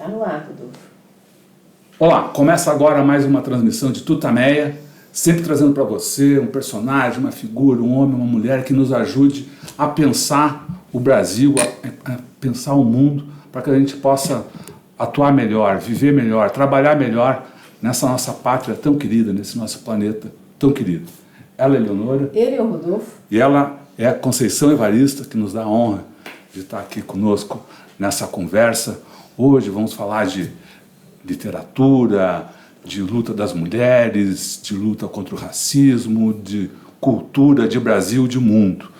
Tá no ar, Rodolfo. Olá, começa agora mais uma transmissão de Tutameia, sempre trazendo para você um personagem, uma figura, um homem, uma mulher que nos ajude a pensar o Brasil, a pensar o mundo, para que a gente possa atuar melhor, viver melhor, trabalhar melhor nessa nossa pátria tão querida, nesse nosso planeta tão querido. Ela é Eleonora. Ele é o Rodolfo. E ela é a Conceição Evarista, que nos dá a honra de estar aqui conosco nessa conversa. Hoje vamos falar de literatura, de luta das mulheres, de luta contra o racismo, de cultura, de Brasil, de mundo.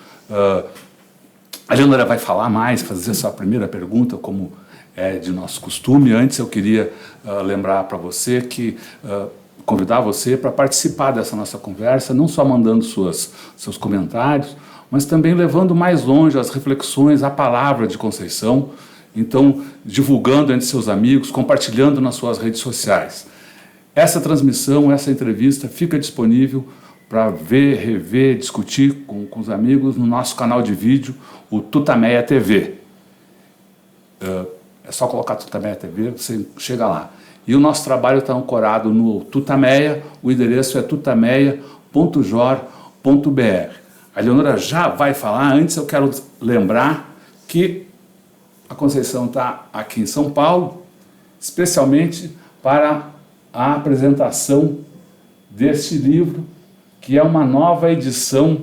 A Eleonora vai falar mais, fazer a sua primeira pergunta, como é de nosso costume. Antes eu queria lembrar para você que convidar você para participar dessa nossa conversa, não só mandando seus comentários, mas também levando mais longe as reflexões, a palavra de Conceição, então divulgando entre seus amigos, compartilhando nas suas redes sociais. Essa transmissão, essa entrevista fica disponível para ver, rever, discutir com os amigos no nosso canal de vídeo, o Tutameia TV. É só colocar Tutameia TV, você chega lá. E o nosso trabalho está ancorado no Tutameia, o endereço é tutameia.jor.br. A Eleonora já vai falar, antes eu quero lembrar que a Conceição está aqui em São Paulo, especialmente para a apresentação deste livro, que é uma nova edição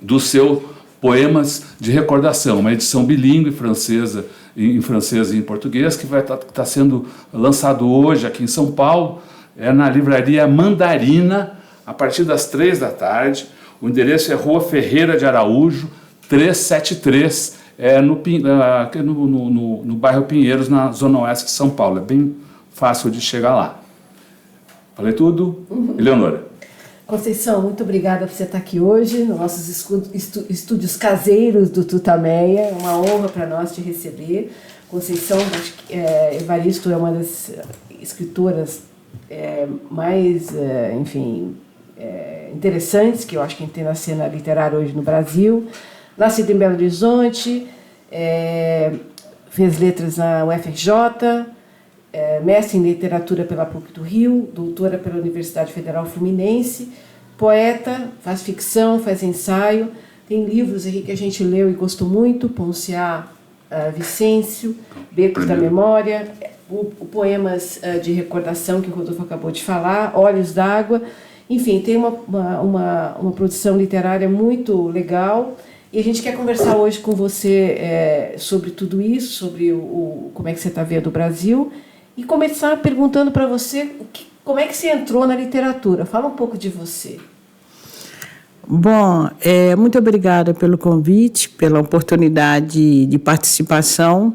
do seu Poemas de Recordação, uma edição bilíngue em francês e em português, que vai estar sendo lançado hoje aqui em São Paulo, na livraria Mandarina, a partir das 3 da tarde. O endereço é Rua Ferreira de Araújo, 373, no bairro Pinheiros, na Zona Oeste de São Paulo. É bem fácil de chegar lá. Falei tudo? Eleonora. Conceição, muito obrigada por você estar aqui hoje, nos nossos estúdios caseiros do Tutameia. É uma honra para nós te receber. Conceição Evaristo é uma das escritoras mais, interessantes que eu acho que tem na cena literária hoje no Brasil. Nascida em Belo Horizonte, fez letras na UFRJ, mestre em literatura pela PUC do Rio, doutora pela Universidade Federal Fluminense, poeta, faz ficção, faz ensaio, tem livros aí que a gente leu e gostou muito, Ponciá Vicêncio, Becos da Memória, o Poemas de Recordação, que o Rodolfo acabou de falar, Olhos d'Água, enfim, tem uma produção literária muito legal. E a gente quer conversar hoje com você sobre tudo isso, sobre como é que você está vendo o Brasil, e começar perguntando para você como é que você entrou na literatura. Fala um pouco de você. Bom, muito obrigada pelo convite, pela oportunidade de participação.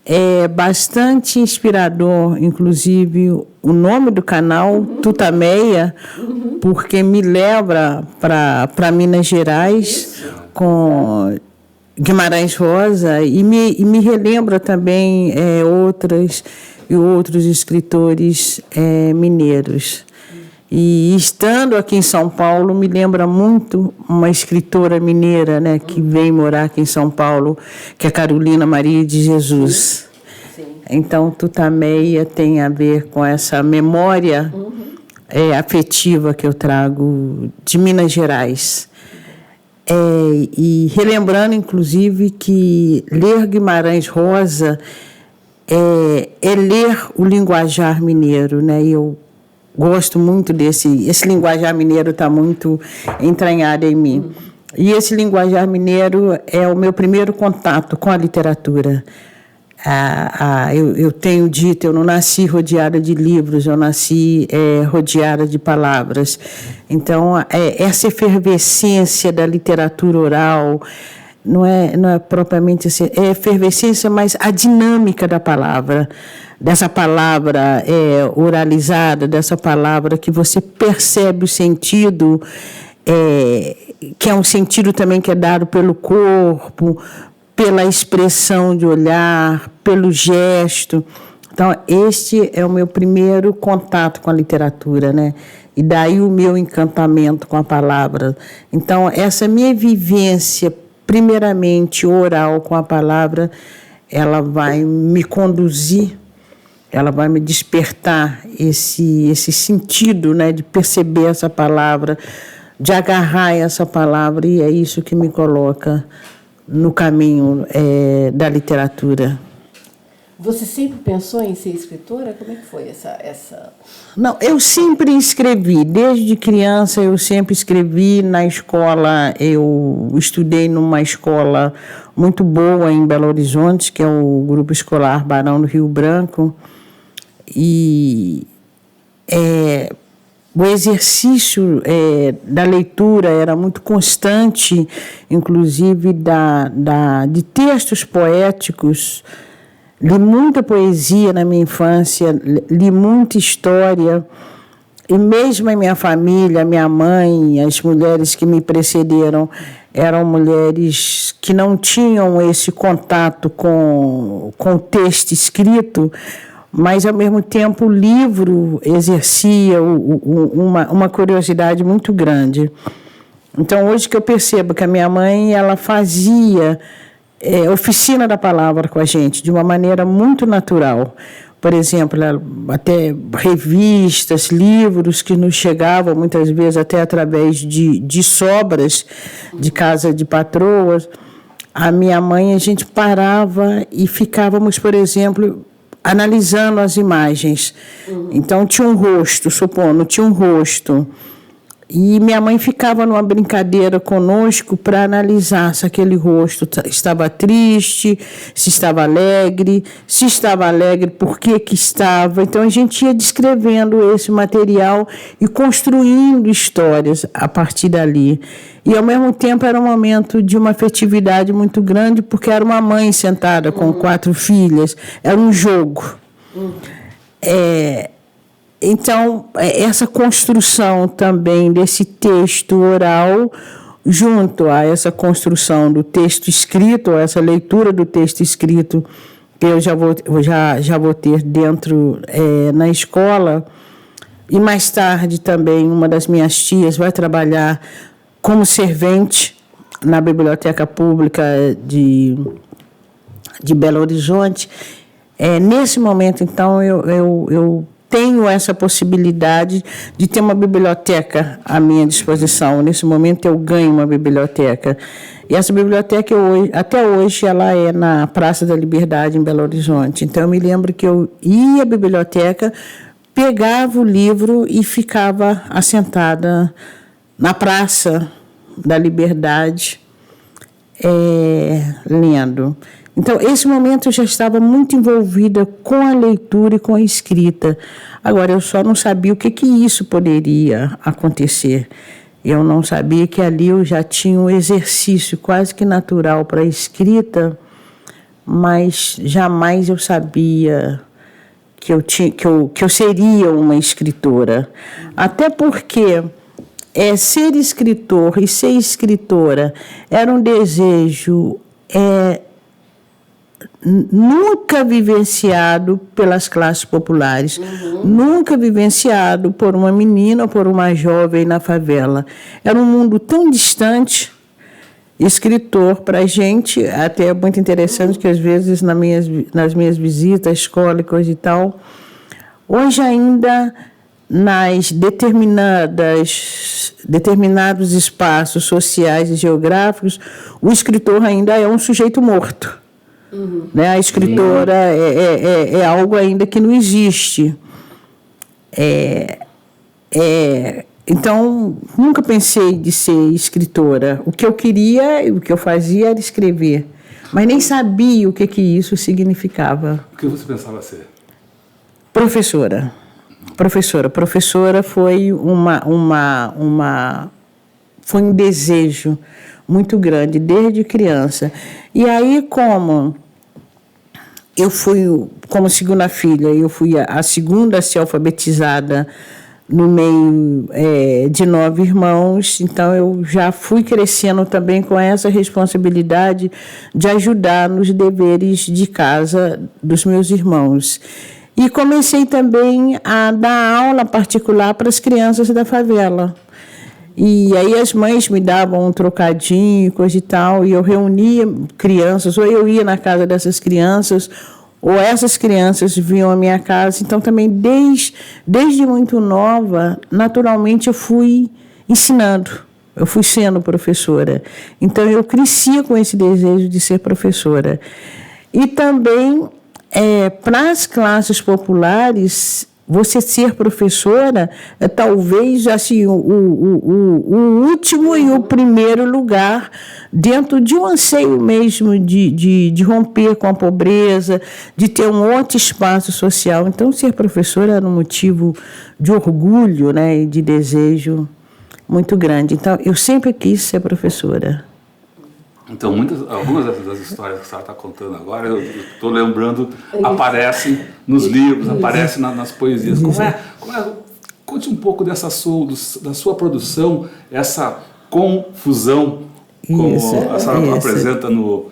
É bastante inspirador, inclusive, o nome do canal, Tutameia, porque me leva para Minas Gerais, com Guimarães Rosa, e me relembra também outros escritores mineiros. E estando aqui em São Paulo, me lembra muito uma escritora mineira, né, que veio morar aqui em São Paulo, que é Carolina Maria de Jesus. Sim. Então, Tutameia tem a ver com essa memória afetiva que eu trago de Minas Gerais. E relembrando, inclusive, que ler Guimarães Rosa é ler o linguajar mineiro, né? E eu gosto muito esse linguajar mineiro, está muito entranhado em mim. E esse linguajar mineiro é o meu primeiro contato com a literatura. Eu tenho dito, eu não nasci rodeada de livros, eu nasci rodeada de palavras. Então, essa efervescência da literatura oral, não é propriamente assim, é efervescência, mas a dinâmica da palavra, dessa palavra oralizada, dessa palavra que você percebe o sentido, que é um sentido também que é dado pelo corpo, pela expressão de olhar, pelo gesto. Então, este é o meu primeiro contato com a literatura, né? E daí o meu encantamento com a palavra. Então, essa minha vivência, primeiramente oral com a palavra, ela vai me conduzir, ela vai me despertar esse sentido, né, de perceber essa palavra, de agarrar essa palavra, e é isso que me coloca no caminho da literatura. Você sempre pensou em ser escritora? Como é que foi essa... Não, eu sempre escrevi. Desde criança eu sempre escrevi. Na escola, eu estudei numa escola muito boa em Belo Horizonte, que é o Grupo Escolar Barão do Rio Branco. E o exercício da leitura era muito constante, inclusive de textos poéticos. Li muita poesia na minha infância, li muita história, e mesmo a minha família, minha mãe, as mulheres que me precederam, eram mulheres que não tinham esse contato com o texto escrito, mas, ao mesmo tempo, o livro exercia uma curiosidade muito grande. Então, hoje que eu percebo que a minha mãe, ela fazia oficina da palavra com a gente, de uma maneira muito natural. Por exemplo, até revistas, livros que nos chegavam, muitas vezes até através de sobras de casa de patroas. A minha mãe, a gente parava e ficávamos, por exemplo, analisando as imagens. Então, tinha um rosto, supondo, tinha um rosto. E minha mãe ficava numa brincadeira conosco para analisar se aquele rosto estava triste, se estava alegre, por que estava. Então, a gente ia descrevendo esse material e construindo histórias a partir dali. E, ao mesmo tempo, era um momento de uma afetividade muito grande, porque era uma mãe sentada com 4 filhas, era um jogo. Então, essa construção também desse texto oral, junto a essa construção do texto escrito, essa leitura do texto escrito, que eu já vou ter dentro na escola, e mais tarde também uma das minhas tias vai trabalhar como servente na Biblioteca Pública de Belo Horizonte. Nesse momento, então, eu tenho essa possibilidade de ter uma biblioteca à minha disposição. Nesse momento, eu ganho uma biblioteca. E essa biblioteca, até hoje, ela é na Praça da Liberdade, em Belo Horizonte. Então, eu me lembro que eu ia à biblioteca, pegava o livro e ficava assentada na Praça da Liberdade, lendo. Então, esse momento eu já estava muito envolvida com a leitura e com a escrita. Agora, eu só não sabia o que isso poderia acontecer. Eu não sabia que ali eu já tinha um exercício quase que natural para a escrita, mas jamais eu sabia que eu seria uma escritora. Até porque ser escritor e ser escritora era um desejo nunca vivenciado pelas classes populares, nunca vivenciado por uma menina ou por uma jovem na favela. Era um mundo tão distante. Escritor, para a gente, até é muito interessante que, às vezes, nas minhas visitas à escola e coisa e tal, hoje ainda, nas determinados espaços sociais e geográficos, o escritor ainda é um sujeito morto. Né? A escritora é algo ainda que não existe. Então, nunca pensei de ser escritora. O que eu queria, o que eu fazia era escrever. Mas nem sabia o que isso significava. O que você pensava ser? Professora. Professora foi foi um desejo muito grande desde criança. E aí, como eu fui, como segunda filha, eu fui a segunda a ser alfabetizada no meio de 9 irmãos, então eu já fui crescendo também com essa responsabilidade de ajudar nos deveres de casa dos meus irmãos. E comecei também a dar aula particular para as crianças da favela. E aí as mães me davam um trocadinho, coisa e tal, e eu reunia crianças, ou eu ia na casa dessas crianças, ou essas crianças vinham à minha casa. Então, também, desde muito nova, naturalmente, eu fui ensinando, eu fui sendo professora. Então, eu crescia com esse desejo de ser professora. E também, para as classes populares, você ser professora é talvez assim, o último e o primeiro lugar dentro de um anseio mesmo de romper com a pobreza, de ter um outro espaço social. Então, ser professora era um motivo de orgulho, né, e de desejo muito grande. Então, eu sempre quis ser professora. Então, algumas das histórias que a senhora está contando agora, eu estou lembrando, aparecem nos livros, aparecem nas poesias. Conte um pouco da sua produção, essa confusão, como a senhora apresenta no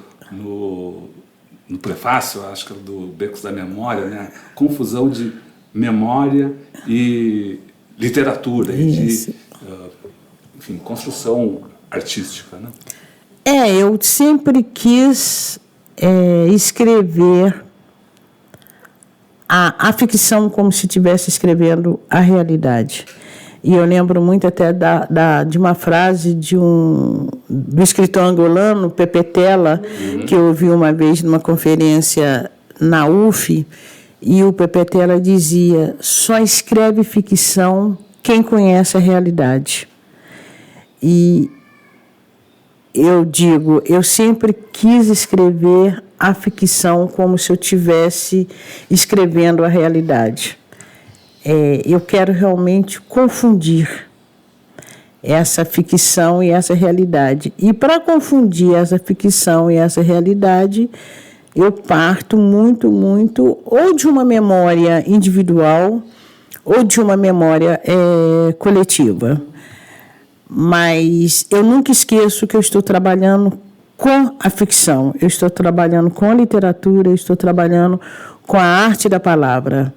prefácio, acho que é do Becos da Memória, né? Confusão de memória e literatura, e de construção artística, né? Eu sempre quis escrever a ficção como se estivesse escrevendo a realidade. E eu lembro muito até de uma frase do escritor angolano, Pepe Tela, que eu ouvi uma vez numa conferência na UF, e o Pepe Tela dizia: só escreve ficção quem conhece a realidade. E eu digo, eu sempre quis escrever a ficção como se eu estivesse escrevendo a realidade. Eu quero realmente confundir essa ficção e essa realidade. E para confundir essa ficção e essa realidade, eu parto muito, muito ou de uma memória individual ou de uma memória coletiva. Mas eu nunca esqueço que eu estou trabalhando com a ficção, eu estou trabalhando com a literatura, eu estou trabalhando com a arte da palavra.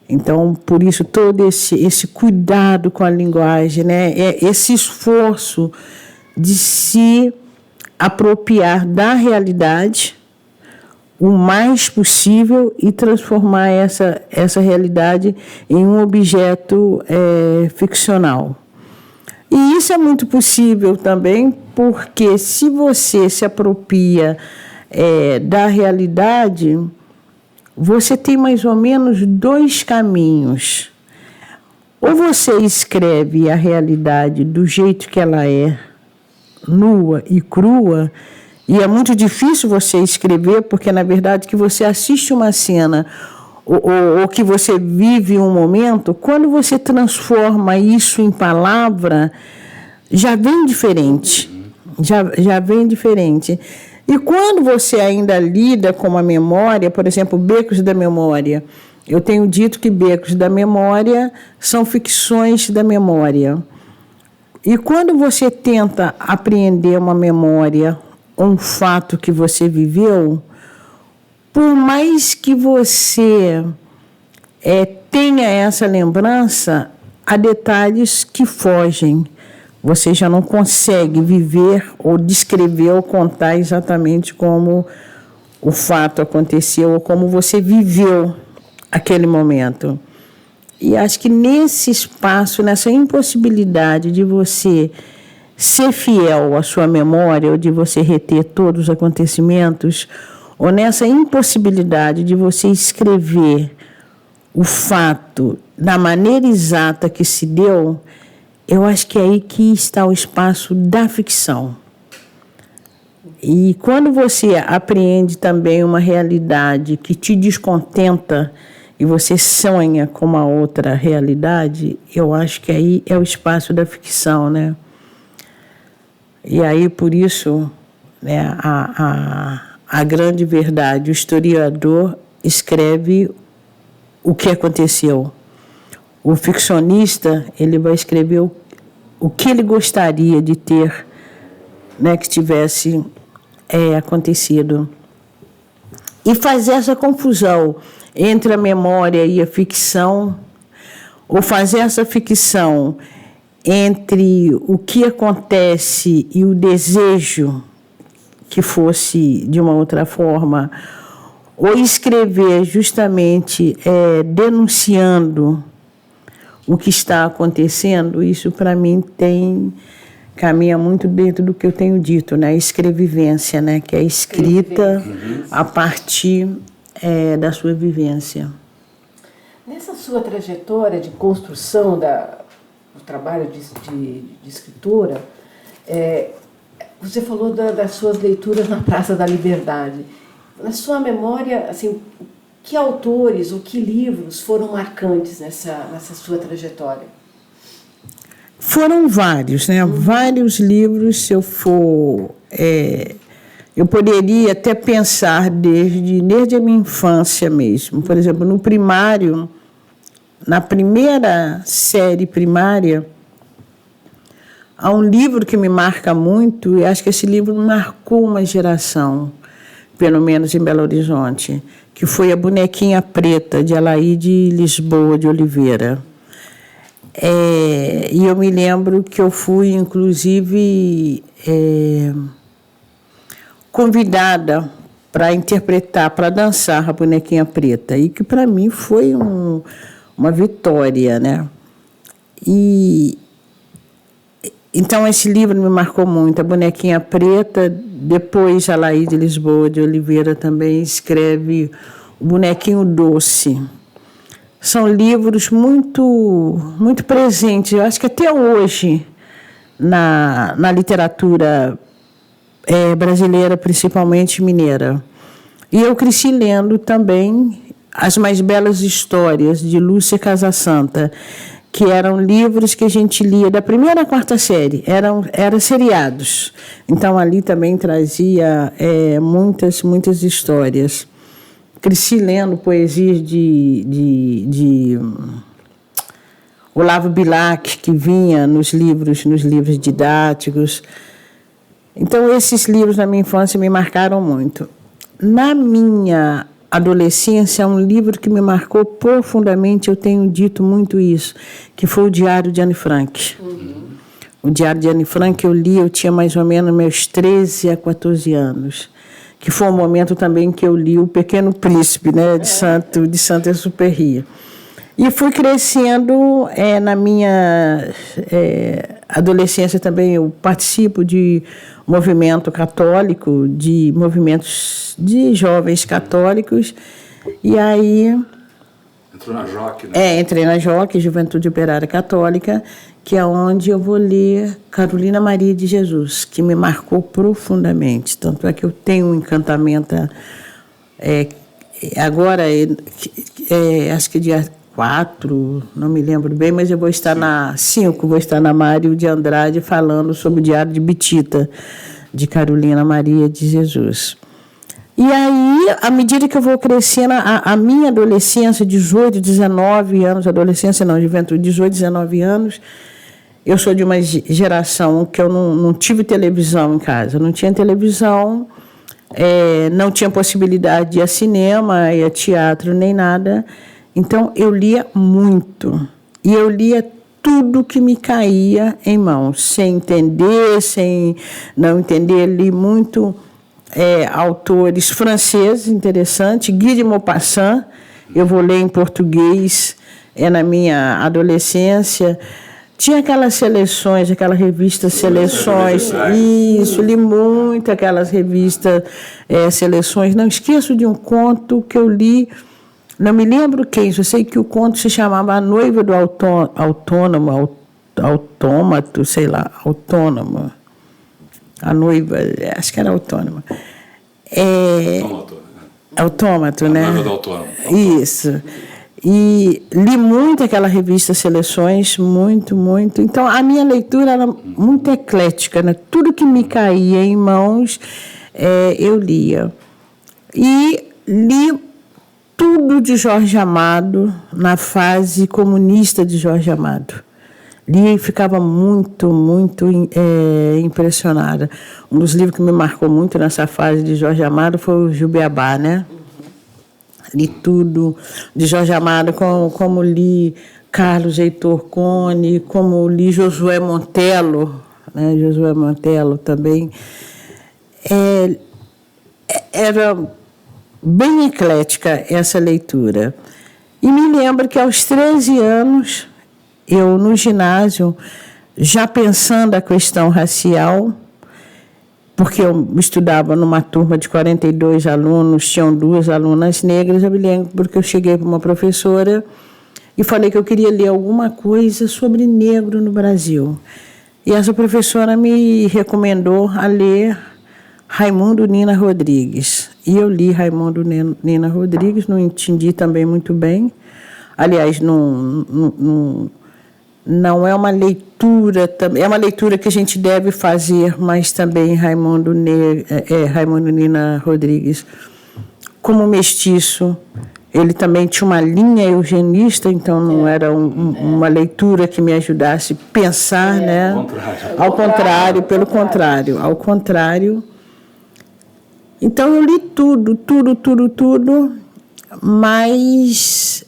Então, por isso, todo esse cuidado com a linguagem, né? Esse esforço de se apropriar da realidade o mais possível e transformar essa realidade em um objeto ficcional. E isso é muito possível também, porque se você se apropria da realidade, você tem mais ou menos 2 caminhos. Ou você escreve a realidade do jeito que ela é, nua e crua, e é muito difícil você escrever, porque, na verdade, que você assiste uma cena ou que você vive um momento, quando você transforma isso em palavra, já vem diferente. Já vem diferente. E quando você ainda lida com a memória, por exemplo, Becos da Memória, eu tenho dito que Becos da Memória são ficções da memória. E quando você tenta apreender uma memória, um fato que você viveu, por mais que você tenha essa lembrança, há detalhes que fogem. Você já não consegue viver ou descrever ou contar exatamente como o fato aconteceu ou como você viveu aquele momento. E acho que nesse espaço, nessa impossibilidade de você ser fiel à sua memória ou de você reter todos os acontecimentos, ou nessa impossibilidade de você escrever o fato da maneira exata que se deu, eu acho que é aí que está o espaço da ficção. E quando você apreende também uma realidade que te descontenta e você sonha com uma outra realidade, eu acho que aí é o espaço da ficção, né? E aí, por isso, né, a grande verdade, o historiador escreve o que aconteceu. O ficcionista, ele vai escrever o que ele gostaria de ter, né, que tivesse acontecido. E fazer essa confusão entre a memória e a ficção, ou fazer essa ficção entre o que acontece e o desejo que fosse de uma outra forma, ou escrever justamente denunciando o que está acontecendo, isso para mim caminha muito dentro do que eu tenho dito, né? A escrevivência, né? Que é escrita a partir da sua vivência. Nessa sua trajetória de construção do trabalho de escritora, você falou das suas leituras na Praça da Liberdade. Na sua memória, assim, que autores ou que livros foram marcantes nessa sua trajetória? Foram vários, né? Vários livros, se eu for... eu poderia até pensar desde a minha infância mesmo. Por exemplo, no primário, na primeira série primária, há um livro que me marca muito, e acho que esse livro marcou uma geração, pelo menos em Belo Horizonte, que foi A Bonequinha Preta, de Alaide Lisboa de Oliveira. E eu me lembro que eu fui, inclusive, convidada para interpretar, para dançar A Bonequinha Preta, e que para mim foi uma vitória, né? Então, esse livro me marcou muito, A Bonequinha Preta. Depois, a Alaide Lisboa de Oliveira também escreve O Bonequinho Doce. São livros muito, muito presentes, eu acho que até hoje, na literatura brasileira, principalmente mineira. E eu cresci lendo também As Mais Belas Histórias, de Lúcia Casasanta, que eram livros que a gente lia da primeira à quarta série, eram seriados. Então, ali também trazia muitas histórias. Cresci lendo poesias de Olavo Bilac, que vinha nos livros didáticos. Então, esses livros, na minha infância, me marcaram muito. Na minha adolescência, um livro que me marcou profundamente, eu tenho dito muito isso, que foi o Diário de Anne Frank. O Diário de Anne Frank eu li, eu tinha mais ou menos meus 13 a 14 anos, que foi um momento também que eu li O Pequeno Príncipe, né, de Saint-Exupéry. E fui crescendo na minha adolescência também, eu participo de movimento católico, de movimentos de jovens católicos, e aí... Entrou na JOC, né? Entrei na JOC, Juventude Operária Católica, que é onde eu vou ler Carolina Maria de Jesus, que me marcou profundamente. Tanto é que eu tenho um encantamento agora, acho que dia 4, não me lembro bem, mas eu vou estar na 5, vou estar na Mário de Andrade falando sobre o Diário de Bitita, de Carolina Maria de Jesus. E aí, à medida que eu vou crescendo, a minha adolescência, 18, 19 anos, adolescência não, juventude, 18, 19 anos, eu sou de uma geração que eu não tive televisão em casa, não tinha televisão, não tinha possibilidade de ir a cinema, ir a teatro, nem nada. Então, eu lia muito. E eu lia tudo que me caía em mãos, sem entender, sem não entender. Li muito autores franceses interessantes. Guy de Maupassant, eu vou ler em português, na minha adolescência. Tinha aquelas seleções, aquela revista Seleções. Isso, li muito aquelas revistas Seleções. Não esqueço de um conto que eu li. Não me lembro quem, eu sei que o conto se chamava A Noiva do Autônomo, Autômato, sei lá, Autônomo. A noiva, acho que era autônoma. Autômato, né? A noiva do autônomo. Isso. E li muito aquela revista Seleções, muito. Então, a minha leitura era muito eclética, né? Tudo que me caía em mãos, eu lia. E li tudo de Jorge Amado, na fase comunista de Jorge Amado. Lia e ficava muito impressionada. Um dos livros que me marcou muito nessa fase de Jorge Amado foi o Jubiabá, né? Li tudo de Jorge Amado, como li Carlos Heitor Cone, como li Josué Montello, né? Josué Montello também. Era bem eclética essa leitura. E me lembro que aos 13 anos, eu no ginásio, já pensando a questão racial, porque eu estudava numa turma de 42 alunos, tinham 2 alunas negras, eu me lembro porque eu cheguei para uma professora e falei que eu queria ler alguma coisa sobre negro no Brasil. E essa professora me recomendou a ler Raimundo Nina Rodrigues. E eu li Raimundo Nina Rodrigues, não entendi também muito bem. Aliás, não é uma leitura, é uma leitura que a gente deve fazer, mas também Raimundo Nina Rodrigues, como mestiço, ele também tinha uma linha eugenista, então não era uma leitura que me ajudasse a pensar, né? Ao contrário, pelo contrário, ao contrário. Então eu li tudo, mas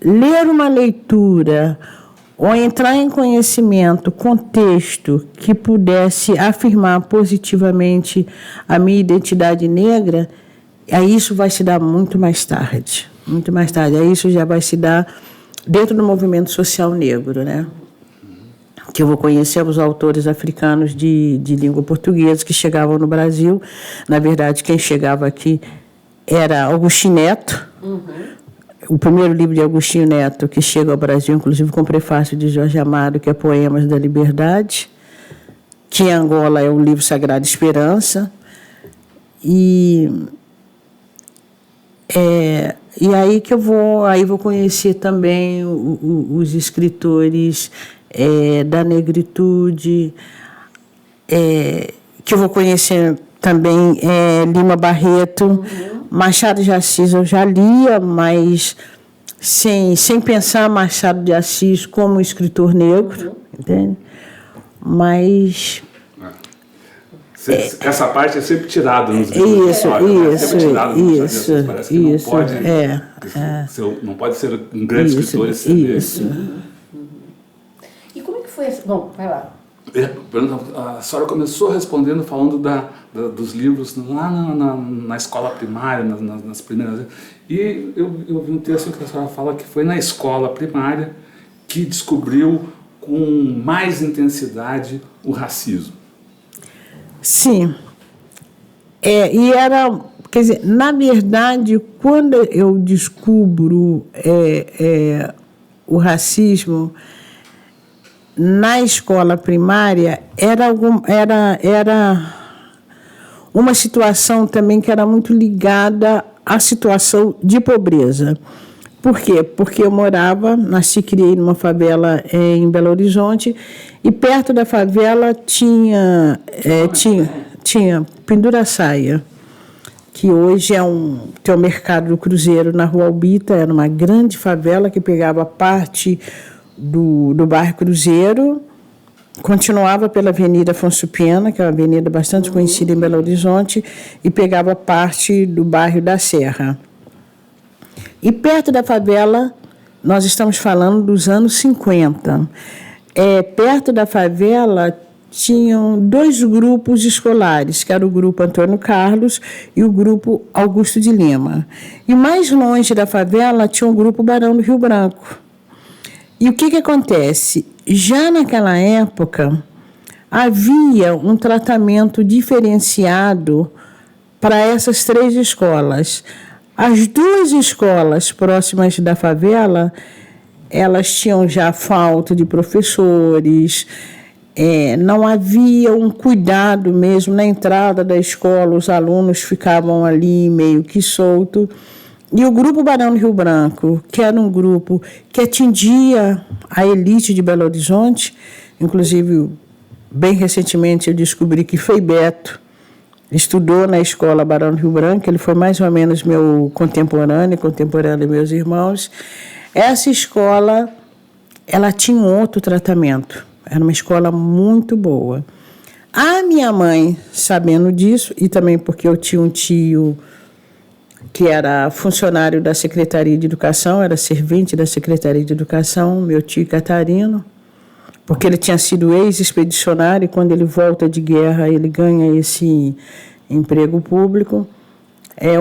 ler uma leitura ou entrar em conhecimento, contexto que pudesse afirmar positivamente a minha identidade negra, aí isso vai se dar muito mais tarde. Aí isso já vai se dar dentro do movimento social negro, né? Que eu vou conhecer os autores africanos de língua portuguesa que chegavam no Brasil. Na verdade, quem chegava aqui era Agostinho Neto. O primeiro livro de Agostinho Neto que chega ao Brasil, inclusive com o prefácio de Jorge Amado, que é Poemas da Liberdade, que em Angola é o livro Sagrada Esperança. E aí que eu vou conhecer também os escritores da negritude, que eu vou conhecer também Lima Barreto. Machado de Assis eu já lia, mas sem pensar Machado de Assis como escritor negro, entende? Mas... Essa parte é sempre tirada nos livros. Isso. Não pode ser um grande escritor. Isso. E como é que foi? Bom, vai lá. A senhora começou respondendo, falando dos livros lá na escola primária, nas primeiras... E eu vi um texto que a senhora fala que foi na escola primária que descobriu com mais intensidade o racismo. Sim. E era... Quer dizer, na verdade, quando eu descubro o racismo na escola primária, era uma situação também que era muito ligada à situação de pobreza. Por quê? Porque eu nasci e criei numa favela em Belo Horizonte, e perto da favela tinha Penduraçaia, que hoje tem o Mercado do Cruzeiro na Rua Albita. Era uma grande favela que pegava parte do bairro Cruzeiro, continuava pela Avenida Afonso Pena, que é uma avenida bastante conhecida em Belo Horizonte, e pegava parte do bairro da Serra. E perto da favela, nós estamos falando dos anos 50, perto da favela tinham 2 grupos escolares, que era o grupo Antônio Carlos e o grupo Augusto de Lima. E mais longe da favela tinha o grupo Barão do Rio Branco. E o que acontece? Já naquela época, havia um tratamento diferenciado para essas 3 escolas. As 2 escolas próximas da favela, elas tinham já falta de professores, não havia um cuidado mesmo na entrada da escola, os alunos ficavam ali meio que soltos. E o grupo Barão do Rio Branco, que era um grupo que atingia a elite de Belo Horizonte, inclusive, bem recentemente eu descobri que Frei Beto estudou na escola Barão do Rio Branco, ele foi mais ou menos meu contemporâneo de meus irmãos. Essa escola, ela tinha um outro tratamento, era uma escola muito boa. A minha mãe, sabendo disso, e também porque eu tinha um tio que era funcionário da Secretaria de Educação, era servente da Secretaria de Educação, meu tio Catarino, porque ele tinha sido ex-expedicionário e quando ele volta de guerra ele ganha esse emprego público.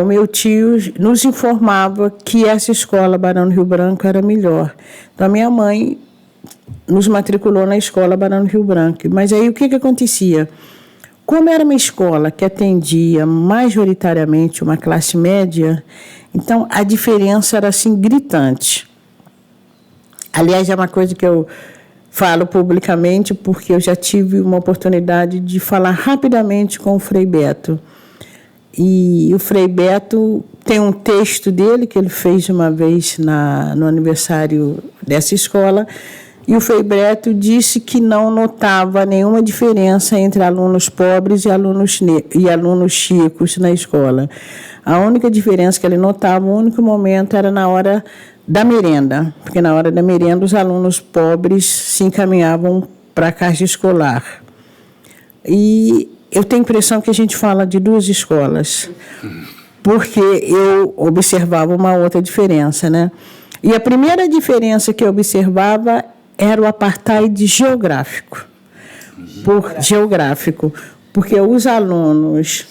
O meu tio nos informava que essa escola Barão do Rio Branco era melhor. Então a minha mãe nos matriculou na escola Barão do Rio Branco. Mas aí o que acontecia? Como era uma escola que atendia majoritariamente uma classe média, então a diferença era assim gritante. Aliás, é uma coisa que eu falo publicamente porque eu já tive uma oportunidade de falar rapidamente com o Frei Beto. E o Frei Beto tem um texto dele que ele fez uma vez no aniversário dessa escola. E o Frei Beto disse que não notava nenhuma diferença entre alunos pobres e alunos ricos na escola. A única diferença que ele notava, o único momento, era na hora da merenda, porque na hora da merenda os alunos pobres se encaminhavam para a caixa escolar. E eu tenho a impressão que a gente fala de duas escolas, porque eu observava uma outra diferença, né? E a primeira diferença que eu observava era o apartheid geográfico. Porque os alunos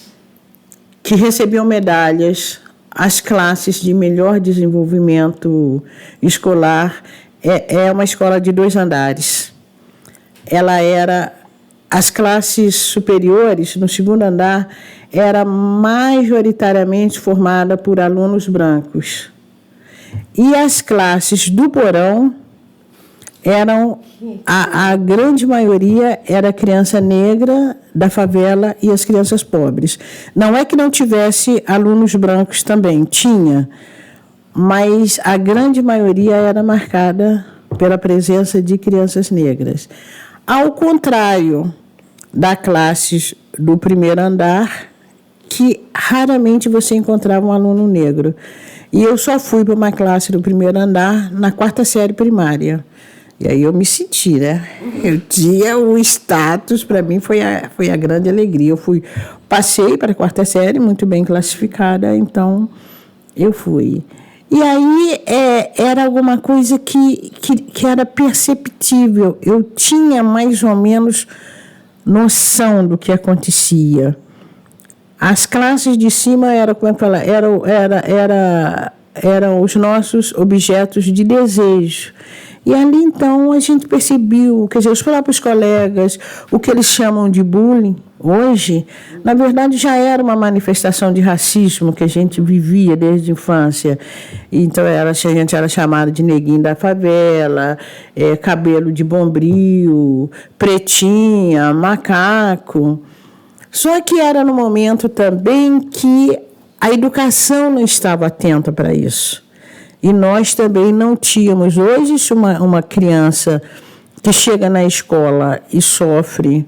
que recebiam medalhas, as classes de melhor desenvolvimento escolar, é uma escola de 2 andares. As classes superiores, no 2º andar, era majoritariamente formada por alunos brancos. E as classes do porão a grande maioria era criança negra da favela e as crianças pobres. Não é que não tivesse alunos brancos também, tinha, mas a grande maioria era marcada pela presença de crianças negras. Ao contrário da classe do 1º andar, que raramente você encontrava um aluno negro. E eu só fui para uma classe do 1º andar na 4ª série primária. E aí eu me senti, né? Eu tinha o status, para mim foi a grande alegria. Passei para a 4ª série, muito bem classificada, então eu fui. E aí era alguma coisa que era perceptível. Eu tinha mais ou menos noção do que acontecia. As classes de cima eram os nossos objetos de desejo. E ali, então, a gente percebeu, quer dizer, os próprios colegas, o que eles chamam de bullying, hoje, na verdade, já era uma manifestação de racismo que a gente vivia desde a infância. Então, a gente era chamado de neguinho da favela, cabelo de bombril, pretinha, macaco. Só que era no momento também que a educação não estava atenta para isso. E nós também não tínhamos. Hoje, se uma criança que chega na escola e sofre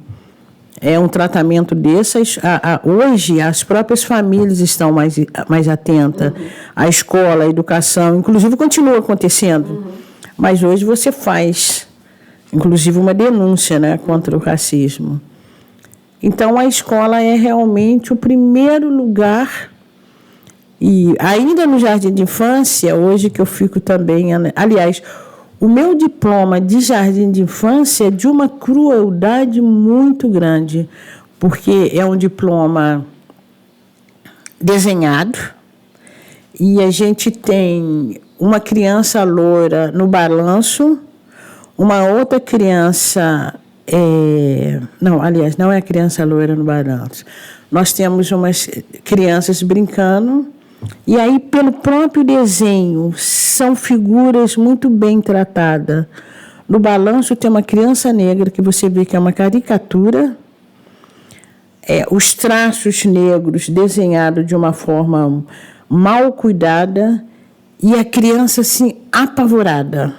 um tratamento desses, hoje as próprias famílias estão mais atentas. A escola, a educação, inclusive continua acontecendo. Mas hoje você faz, inclusive, uma denúncia, né, contra o racismo. Então, a escola é realmente o primeiro lugar. E ainda no jardim de infância, hoje que eu fico também... Aliás, o meu diploma de jardim de infância é de uma crueldade muito grande, porque é um diploma desenhado e a gente tem uma criança loira no balanço, uma outra criança... Não, aliás, não é a criança loira no balanço. Nós temos umas crianças brincando. E aí, pelo próprio desenho, são figuras muito bem tratadas. No balanço tem uma criança negra que você vê que é uma caricatura. Os traços negros desenhados de uma forma mal cuidada e a criança assim apavorada.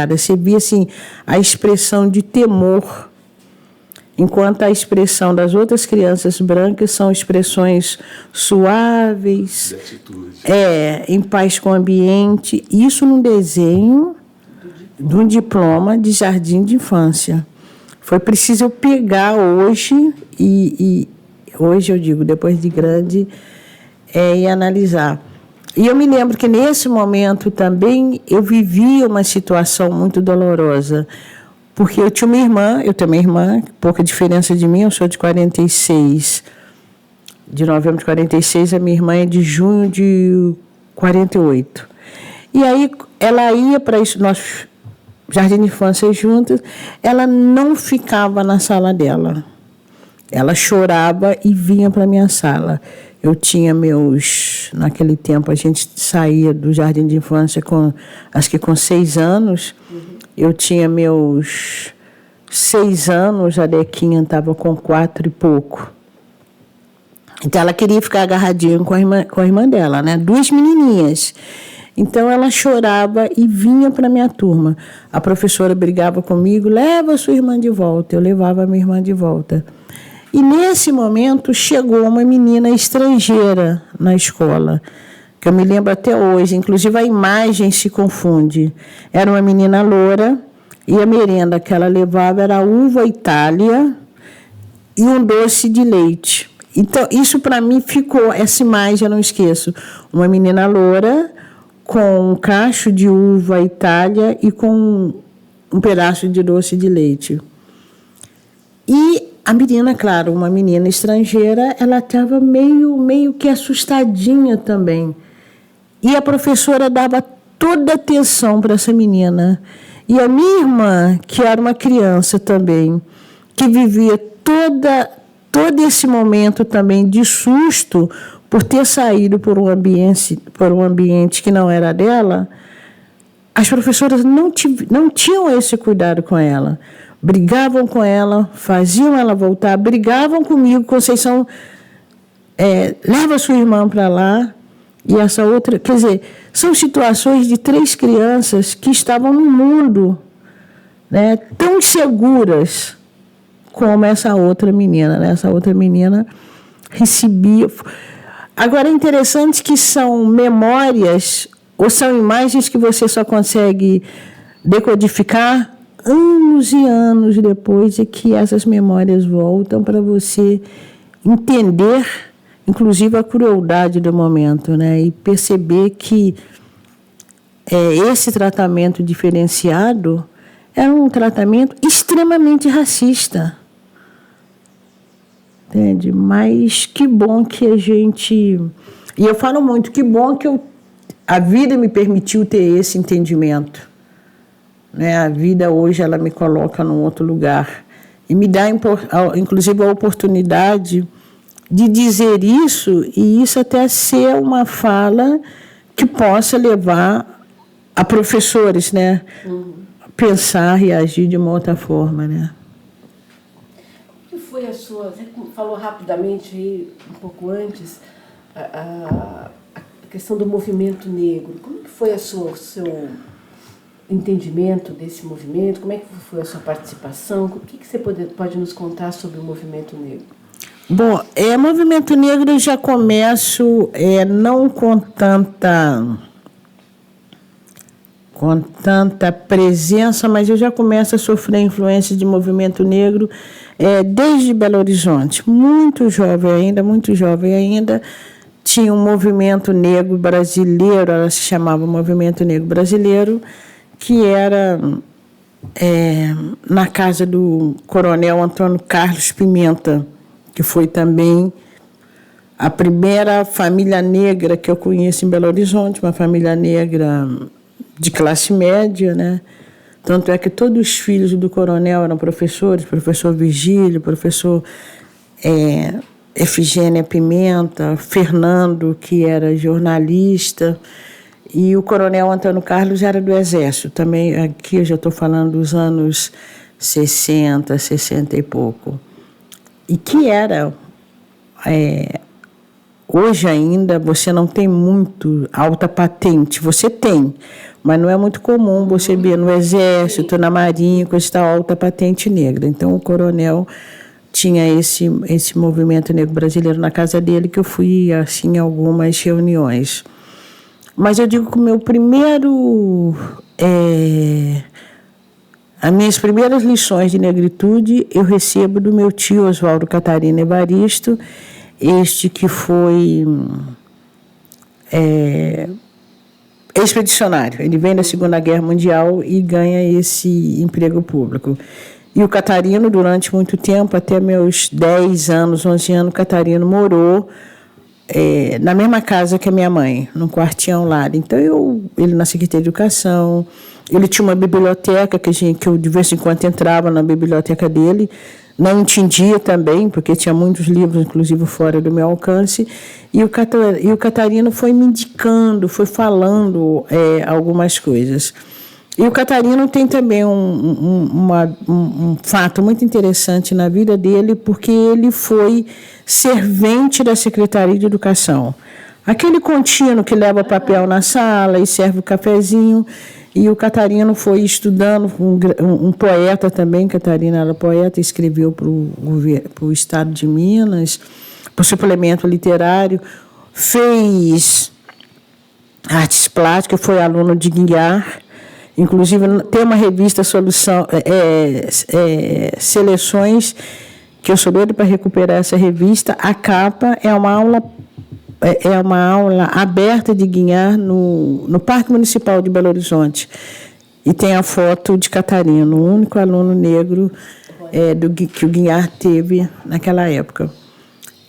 Você vê assim a expressão de temor. Enquanto a expressão das outras crianças brancas são expressões suaves, em paz com o ambiente. Isso num desenho de um diploma de jardim de infância. Foi preciso eu pegar hoje, e hoje eu digo, depois de grande, e analisar. E eu me lembro que nesse momento também eu vivia uma situação muito dolorosa, porque eu tinha uma irmã, eu tenho uma irmã, pouca diferença de mim, eu sou de 46, de novembro de 46, a minha irmã é de junho de 48. E aí ela ia para isso, nós jardim de infância juntas, ela não ficava na sala dela. Ela chorava e vinha para a minha sala. Eu tinha naquele tempo a gente saía do jardim de infância acho que com 6 anos. Eu tinha meus 6 anos, a Dequinha estava com 4 e pouco. Então ela queria ficar agarradinha com a irmã dela, né? 2 menininhas. Então ela chorava e vinha para a minha turma. A professora brigava comigo, leva a sua irmã de volta. Eu levava a minha irmã de volta. E nesse momento chegou uma menina estrangeira na escola, que eu me lembro até hoje, inclusive a imagem se confunde. Era uma menina loura e a merenda que ela levava era uva Itália e um doce de leite. Então isso para mim ficou, essa imagem eu não esqueço. Uma menina loura com um cacho de uva Itália e com um pedaço de doce de leite. E a menina, claro, uma menina estrangeira, ela estava meio que assustadinha também. E a professora dava toda a atenção para essa menina. E a minha irmã, que era uma criança também, que vivia todo esse momento também de susto por ter saído por um ambiente que não era dela, as professoras não tinham esse cuidado com ela. Brigavam com ela, faziam ela voltar, brigavam comigo, Conceição, leva sua irmã para lá, e essa outra... Quer dizer, são situações de 3 crianças que estavam no mundo, né, tão seguras como essa outra menina. Né? Essa outra menina recebia... Agora, é interessante que são memórias, ou são imagens que você só consegue decodificar anos e anos depois, é que essas memórias voltam para você entender, inclusive, a crueldade do momento, né? E perceber que esse tratamento diferenciado era um tratamento extremamente racista. Entende? Mas que bom que a gente... E eu falo muito, que bom que a vida me permitiu ter esse entendimento. Né? A vida hoje ela me coloca num outro lugar e me dá, inclusive, a oportunidade de dizer isso, e isso até ser uma fala que possa levar a professores, né, a pensar e agir de uma outra forma, né? O que foi a sua... Você falou rapidamente aí, um pouco antes, a questão do movimento negro. Como que foi o seu entendimento desse movimento? Como é que foi a sua participação? O que você pode nos contar sobre o movimento negro? Bom, movimento negro eu já começo não com tanta presença, mas eu já começo a sofrer influência de movimento negro desde Belo Horizonte. Muito jovem ainda, tinha um movimento negro brasileiro, ela se chamava Movimento Negro Brasileiro, que era na casa do coronel Antônio Carlos Pimenta, que foi também a primeira família negra que eu conheço em Belo Horizonte, uma família negra de classe média, né? Tanto é que todos os filhos do coronel eram professores, professor Vigílio, professor Efigênia Pimenta, Fernando, que era jornalista, e o coronel Antônio Carlos era do Exército. Também aqui eu já estou falando dos anos 60, 60 e pouco. E que era... hoje ainda você não tem muito alta patente. Você tem, mas não é muito comum você ver no Exército, na Marinha, com essa alta patente negra. Então o coronel tinha esse movimento negro brasileiro na casa dele, que eu fui assim, em algumas reuniões. Mas eu digo que o meu primeiro... as minhas primeiras lições de negritude eu recebo do meu tio Oswaldo Catarina Evaristo, este que foi expedicionário. Ele vem da Segunda Guerra Mundial e ganha esse emprego público. E o Catarino, durante muito tempo, até meus 10 anos, 11 anos, o Catarino morou na mesma casa que a minha mãe, num quartinho ao lado. Então, ele na Secretaria de Educação, ele tinha uma biblioteca que eu de vez em quando entrava na biblioteca dele, não entendia também, porque tinha muitos livros, inclusive fora do meu alcance, e o Catarino foi me indicando, foi falando algumas coisas. E o Catarino tem também um fato muito interessante na vida dele, porque ele foi servente da Secretaria de Educação. Aquele contínuo que leva papel na sala e serve o cafezinho. E o Catarino foi estudando, um poeta também, Catarina era poeta, escreveu para o Estado de Minas, para o suplemento literário, fez artes plásticas, foi aluno de Guiar. Inclusive, tem uma revista Seleções, que eu sou doida para recuperar essa revista. A capa é uma aula aberta de Guiar no Parque Municipal de Belo Horizonte. E tem a foto de Catarino, o único aluno negro que o Guiar teve naquela época.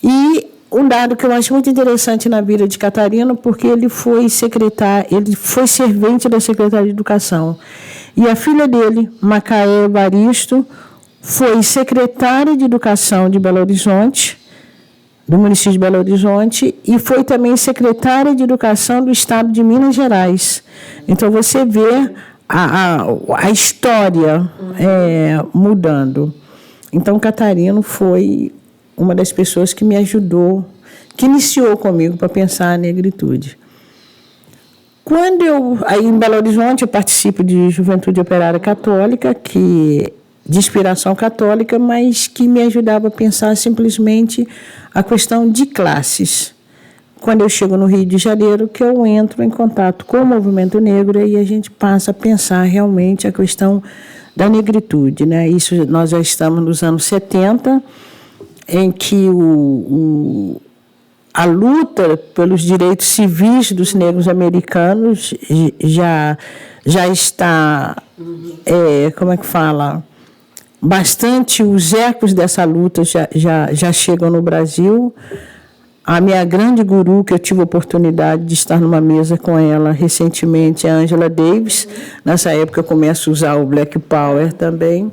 E um dado que eu acho muito interessante na vida de Catarino, porque ele foi servente da Secretaria de Educação. E a filha dele, Macaé Evaristo, foi secretária de Educação de Belo Horizonte, do município de Belo Horizonte, e foi também secretária de Educação do Estado de Minas Gerais. Então, você vê a história mudando. Então, Catarino foi uma das pessoas que me ajudou, que iniciou comigo para pensar a negritude. Aí em Belo Horizonte, eu participo de Juventude Operária Católica, de inspiração católica, mas que me ajudava a pensar simplesmente a questão de classes. Quando eu chego no Rio de Janeiro, que eu entro em contato com o movimento negro e a gente passa a pensar realmente a questão da negritude, né? Isso, nós já estamos nos anos 70, em que a luta pelos direitos civis dos negros americanos já está, bastante, os ecos dessa luta já chegam no Brasil. A minha grande guru, que eu tive a oportunidade de estar numa mesa com ela recentemente, é a Angela Davis. Nessa época eu começo a usar o Black Power também.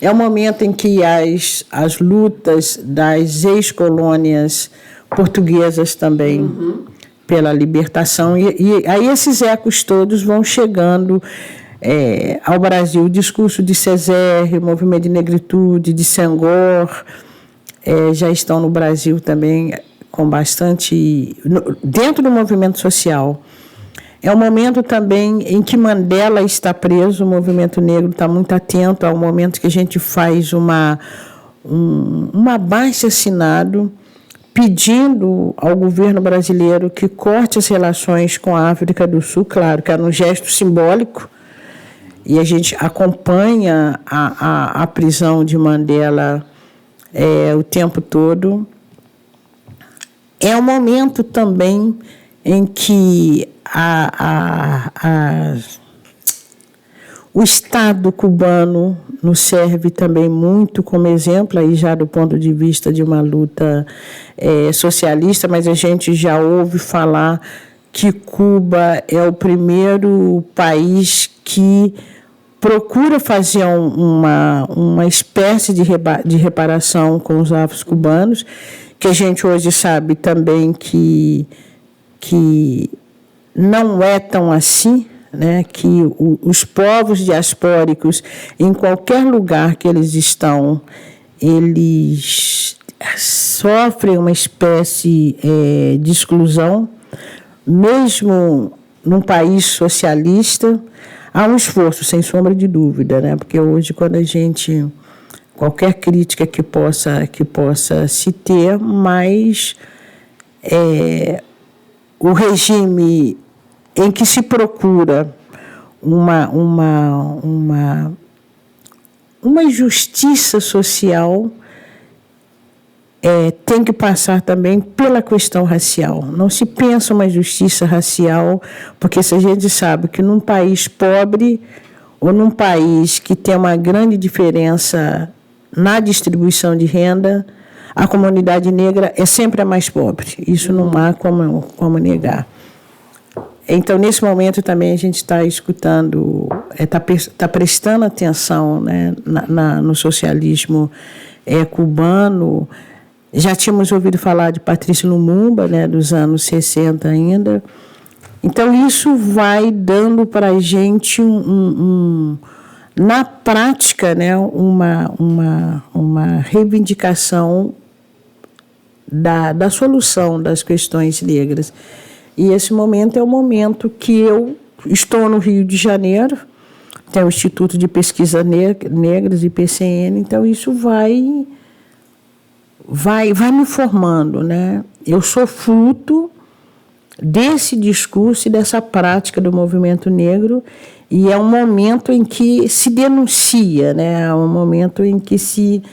É o momento em que as lutas das ex-colônias portuguesas também, pela libertação, e aí esses ecos todos vão chegando ao Brasil. O discurso de Césaire, o movimento de negritude, de Senghor, já estão no Brasil também com bastante... dentro do movimento social. É um momento também em que Mandela está preso, o movimento negro está muito atento ao momento que a gente faz um abaixo-assinado pedindo ao governo brasileiro que corte as relações com a África do Sul, claro, que era um gesto simbólico, e a gente acompanha a prisão de Mandela o tempo todo. É um momento também em que o Estado cubano nos serve também muito como exemplo, aí já do ponto de vista de uma luta socialista, mas a gente já ouve falar que Cuba é o primeiro país que procura fazer uma espécie de reparação com os afro-cubanos, que a gente hoje sabe também que não é tão assim, né? Que os povos diaspóricos, em qualquer lugar que eles estão, eles sofrem uma espécie de exclusão, mesmo num país socialista. Há um esforço, sem sombra de dúvida, né? Porque hoje, quando a gente... qualquer crítica que possa se ter, mas o regime em que se procura uma justiça social tem que passar também pela questão racial. Não se pensa uma justiça racial, porque se a gente sabe que num país pobre ou num país que tem uma grande diferença na distribuição de renda, a comunidade negra é sempre a mais pobre. Isso não há como negar. Então, nesse momento também a gente está escutando, está prestando atenção, né, no socialismo cubano. Já tínhamos ouvido falar de Patrícia Lumumba, né, dos anos 60 ainda. Então, isso vai dando para a gente, na prática, né, uma reivindicação da solução das questões negras. E esse momento é o momento que eu estou no Rio de Janeiro, tem o Instituto de Pesquisa Negras, IPCN, então isso vai me formando, né? Eu sou fruto desse discurso e dessa prática do movimento negro, e é um momento em que se denuncia, né? É um momento em que se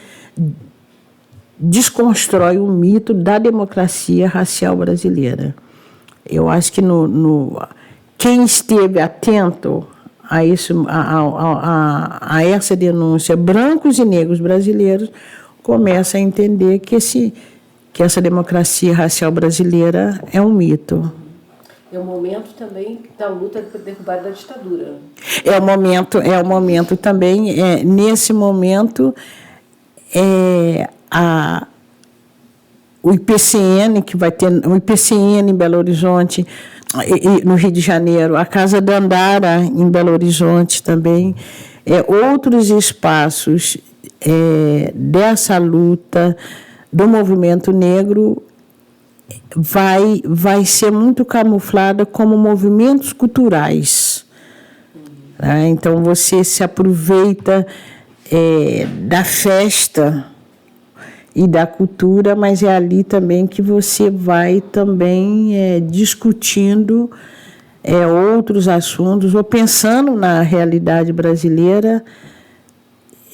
desconstrói o mito da democracia racial brasileira. Eu acho que quem esteve atento a essa denúncia, brancos e negros brasileiros, começa a entender que essa democracia racial brasileira é um mito. É o momento também da luta por derrubada da ditadura. É o momento também, nesse momento, o IPCN, que vai ter o IPCN em Belo Horizonte, no Rio de Janeiro, a Casa Dandara em Belo Horizonte também, outros espaços dessa luta do movimento negro vai ser muito camuflada como movimentos culturais. Né? Então, você se aproveita da festa e da cultura, mas é ali também que você vai também discutindo outros assuntos, ou pensando na realidade brasileira,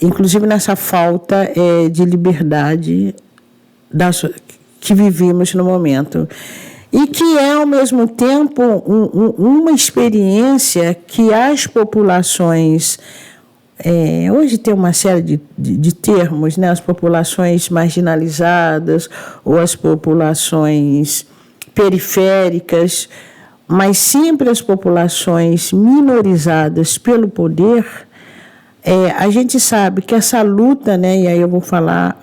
inclusive nessa falta de liberdade que vivemos no momento. E que é, ao mesmo tempo, uma experiência que as populações... hoje tem uma série de termos, né? As populações marginalizadas ou as populações periféricas, mas sempre as populações minorizadas pelo poder. A gente sabe que essa luta, né? E aí eu vou falar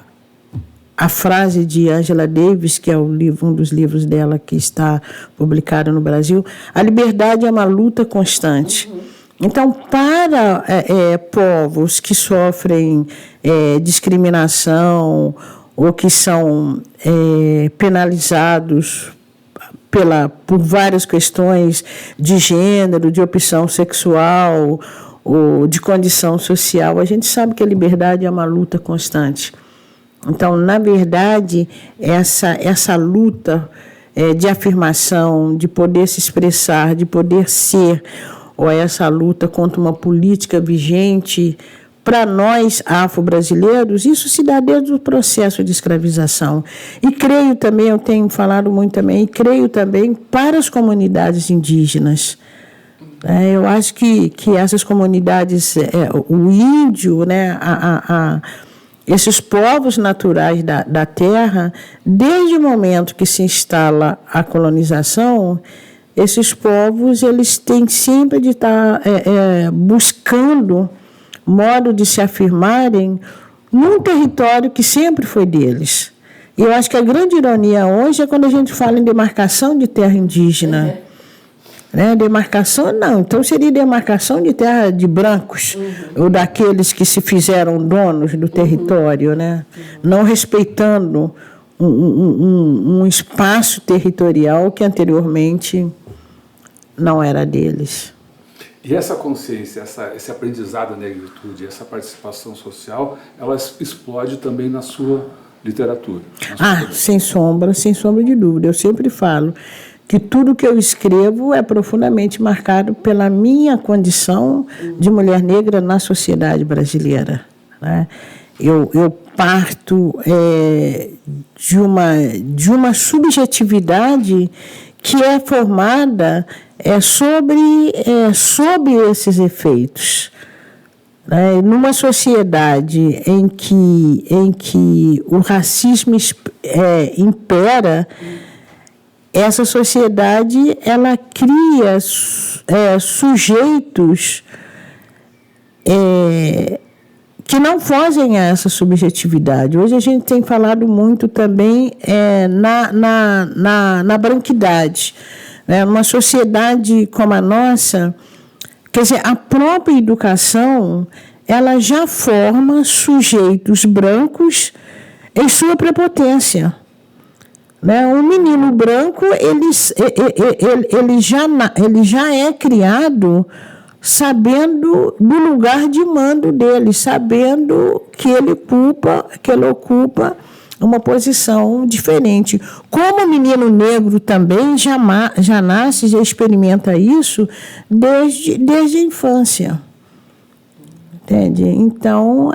a frase de Angela Davis, que é um dos livros dela que está publicado no Brasil: a liberdade é uma luta constante. Então, para povos que sofrem discriminação ou que são penalizados por várias questões de gênero, de opção sexual ou de condição social, a gente sabe que a liberdade é uma luta constante. Então, na verdade, essa luta de afirmação, de poder se expressar, de poder ser, ou essa luta contra uma política vigente, para nós afro-brasileiros, isso se dá desde o processo de escravização. E creio também, eu tenho falado muito também, e creio também para as comunidades indígenas. Eu acho que essas comunidades, o índio, né, esses povos naturais da terra, desde o momento que se instala a colonização, esses povos eles têm sempre de estar buscando modo de se afirmarem num território que sempre foi deles. E eu acho que a grande ironia hoje é quando a gente fala em demarcação de terra indígena. Né? Demarcação, não. Então seria demarcação de terra de brancos, ou daqueles que se fizeram donos do território, né? Não respeitando um espaço territorial que anteriormente não era deles. E essa consciência, esse aprendizado da negritude, essa participação social, ela explode também na sua literatura. Sem sombra de dúvida. Eu sempre falo que tudo que eu escrevo é profundamente marcado pela minha condição de mulher negra na sociedade brasileira. Né? Eu parto de uma subjetividade que é formada sobre esses efeitos. Numa sociedade em que o racismo impera, essa sociedade ela cria sujeitos que não fogem a essa subjetividade. Hoje a gente tem falado muito também na branquidade. Numa sociedade como a nossa, quer dizer, a própria educação ela já forma sujeitos brancos em sua prepotência. Um menino branco ele já é criado sabendo do lugar de mando dele, sabendo que ele ocupa uma posição diferente. Como o menino negro também já nasce, já experimenta isso desde a infância. Entende? Então,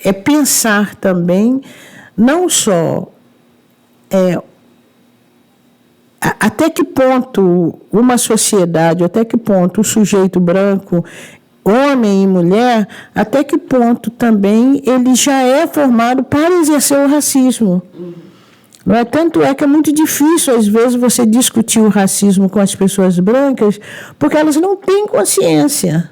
é pensar também, não só até que ponto uma sociedade, até que ponto o sujeito branco, homem e mulher, até que ponto também ele já é formado para exercer o racismo. Não é? Tanto é que é muito difícil, às vezes, você discutir o racismo com as pessoas brancas, porque elas não têm consciência.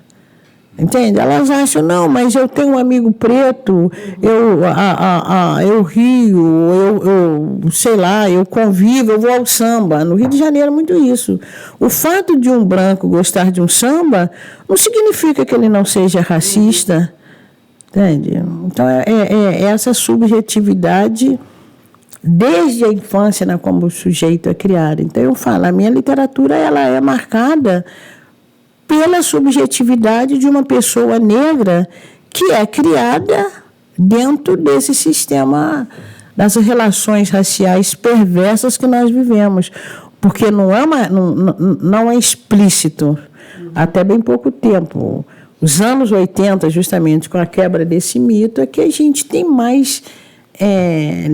Entende? Elas acham, não, mas eu tenho um amigo preto, eu rio, sei lá, eu convivo, eu vou ao samba. No Rio de Janeiro é muito isso. O fato de um branco gostar de um samba não significa que ele não seja racista. Entende? Então, essa subjetividade desde a infância, né, como o sujeito é criado. Então, eu falo, a minha literatura ela é marcada pela subjetividade de uma pessoa negra que é criada dentro desse sistema, das relações raciais perversas que nós vivemos. Porque não é explícito. Até bem pouco tempo. Os anos 80, justamente, com a quebra desse mito, é que a gente tem mais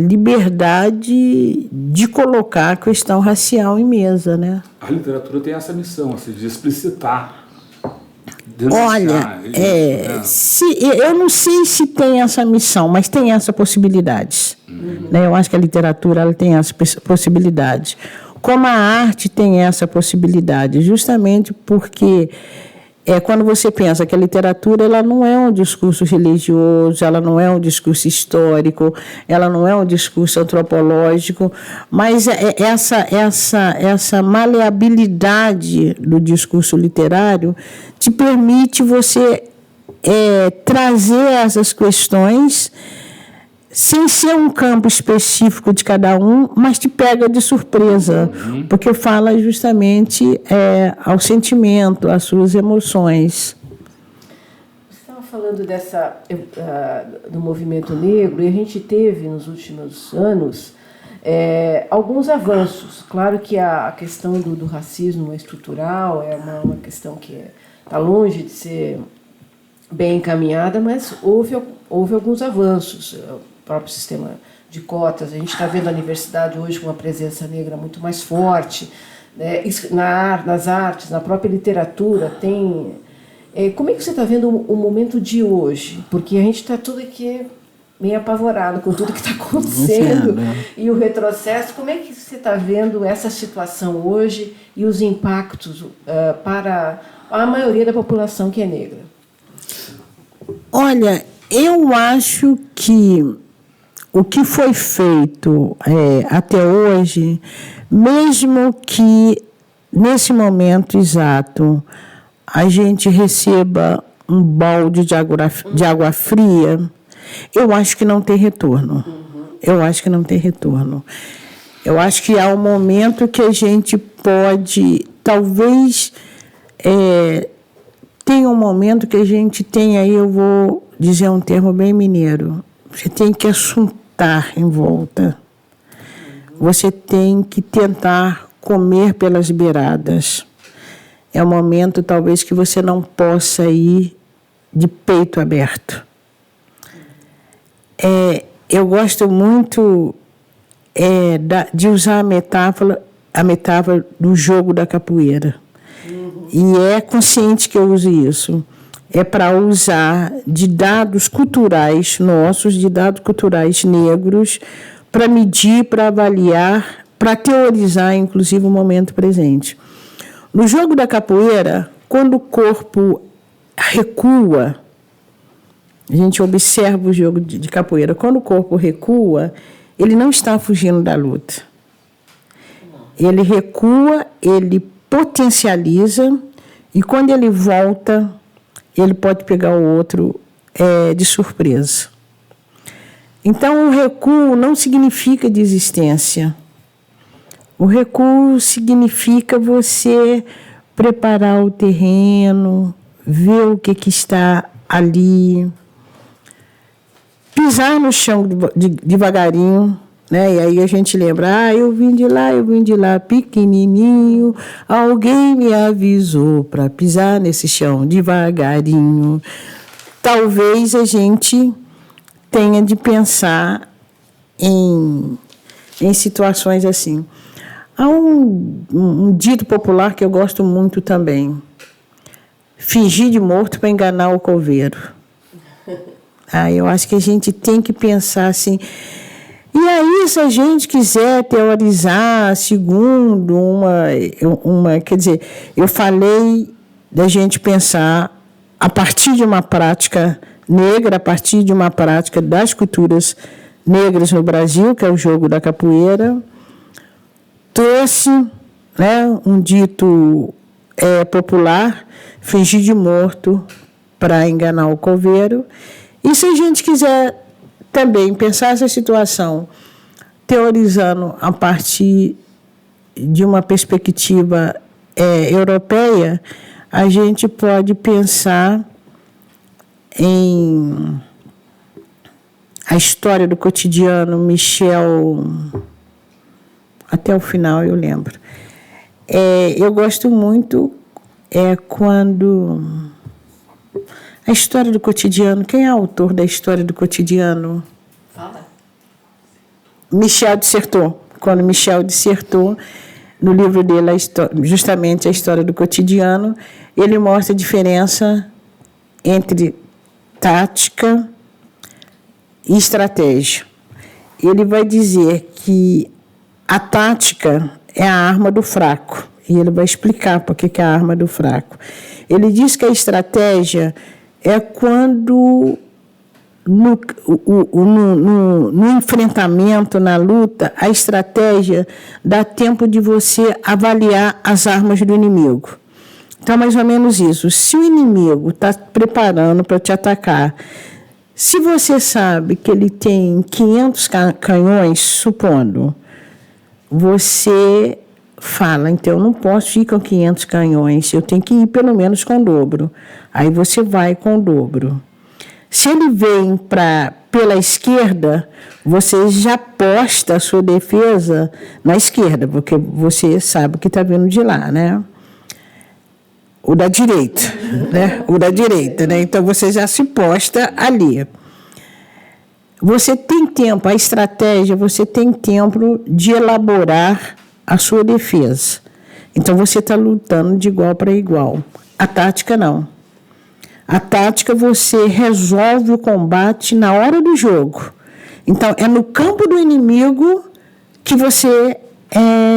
liberdade de colocar a questão racial em mesa, né? A literatura tem essa missão, assim, de explicitar. Olha, eu não sei se tem essa missão, mas tem essa possibilidade. Né? Eu acho que a literatura ela tem essa possibilidade. Como a arte tem essa possibilidade, justamente porque quando você pensa que a literatura ela não é um discurso religioso, ela não é um discurso histórico, ela não é um discurso antropológico, mas essa maleabilidade do discurso literário te permite você trazer essas questões sem ser um campo específico de cada um, mas te pega de surpresa, porque fala justamente ao sentimento, às suas emoções. Você estava falando do movimento negro, e a gente teve, nos últimos anos, alguns avanços. Claro que a questão do racismo estrutural é uma questão que está longe de ser bem encaminhada, mas houve alguns avanços. O próprio sistema de cotas, a gente está vendo a universidade hoje com uma presença negra muito mais forte, né? Nas artes, na própria literatura, tem... como é que você está vendo o momento de hoje? Porque a gente está tudo aqui meio apavorado com tudo que está acontecendo e o retrocesso. Como é que você está vendo essa situação hoje e os impactos para a maioria da população que é negra? Olha, eu acho que o que foi feito até hoje, mesmo que nesse momento exato a gente receba um balde de água fria, eu acho que não tem retorno. Eu acho que não tem retorno. Eu acho que há um momento que a gente pode, talvez, tem um momento que a gente tem aí, eu vou dizer um termo bem mineiro, você tem que assuntar em volta. Você tem que tentar comer pelas beiradas. É um momento, talvez, que você não possa ir de peito aberto. eu gosto muito de usar a metáfora do jogo da capoeira. E é consciente que eu uso isso. É para usar de dados culturais nossos, de dados culturais negros, para medir, para avaliar, para teorizar, inclusive, o momento presente. No jogo da capoeira, quando o corpo recua, a gente observa o jogo de capoeira, quando o corpo recua, ele não está fugindo da luta. Ele recua, ele potencializa, e quando ele volta, ele pode pegar o outro de surpresa. Então, o recuo não significa desistência. O recuo significa você preparar o terreno, ver o que está ali, pisar no chão devagarinho, né? E aí a gente lembra, eu vim de lá, pequenininho, alguém me avisou para pisar nesse chão devagarinho. Talvez a gente tenha de pensar em situações assim. Há um dito popular que eu gosto muito também: fingir de morto para enganar o coveiro. Eu acho que a gente tem que pensar assim. E aí, se a gente quiser teorizar segundo quer dizer, eu falei da gente pensar a partir de uma prática negra, a partir de uma prática das culturas negras no Brasil, que é o jogo da capoeira. Trouxe, né, um dito popular: fingir de morto para enganar o coveiro. E se a gente quiser também pensar essa situação teorizando a partir de uma perspectiva europeia, a gente pode pensar em a história do cotidiano, Michel, até o final eu lembro. Eu gosto muito quando a história do cotidiano. Quem é o autor da história do cotidiano? Fala. Michel de Certeau. Quando Michel de Certeau, no livro dele, justamente a história do cotidiano, ele mostra a diferença entre tática e estratégia. Ele vai dizer que a tática é a arma do fraco, e ele vai explicar por que é a arma do fraco. Ele diz que a estratégia é quando no enfrentamento, na luta, a estratégia dá tempo de você avaliar as armas do inimigo. Então, mais ou menos isso. Se o inimigo está preparando para te atacar, se você sabe que ele tem 500 canhões, supondo, você fala, então eu não posso ir com 500 canhões, eu tenho que ir pelo menos com o dobro. Aí você vai com o dobro. Se ele vem pela esquerda, você já posta a sua defesa na esquerda, porque você sabe que está vindo de lá, né? O da direita, né? O da direita, né? Então você já se posta ali. Você tem tempo, a estratégia, você tem tempo de elaborar a sua defesa. Então, você está lutando de igual para igual. A tática, não. A tática, você resolve o combate na hora do jogo. Então, é no campo do inimigo que você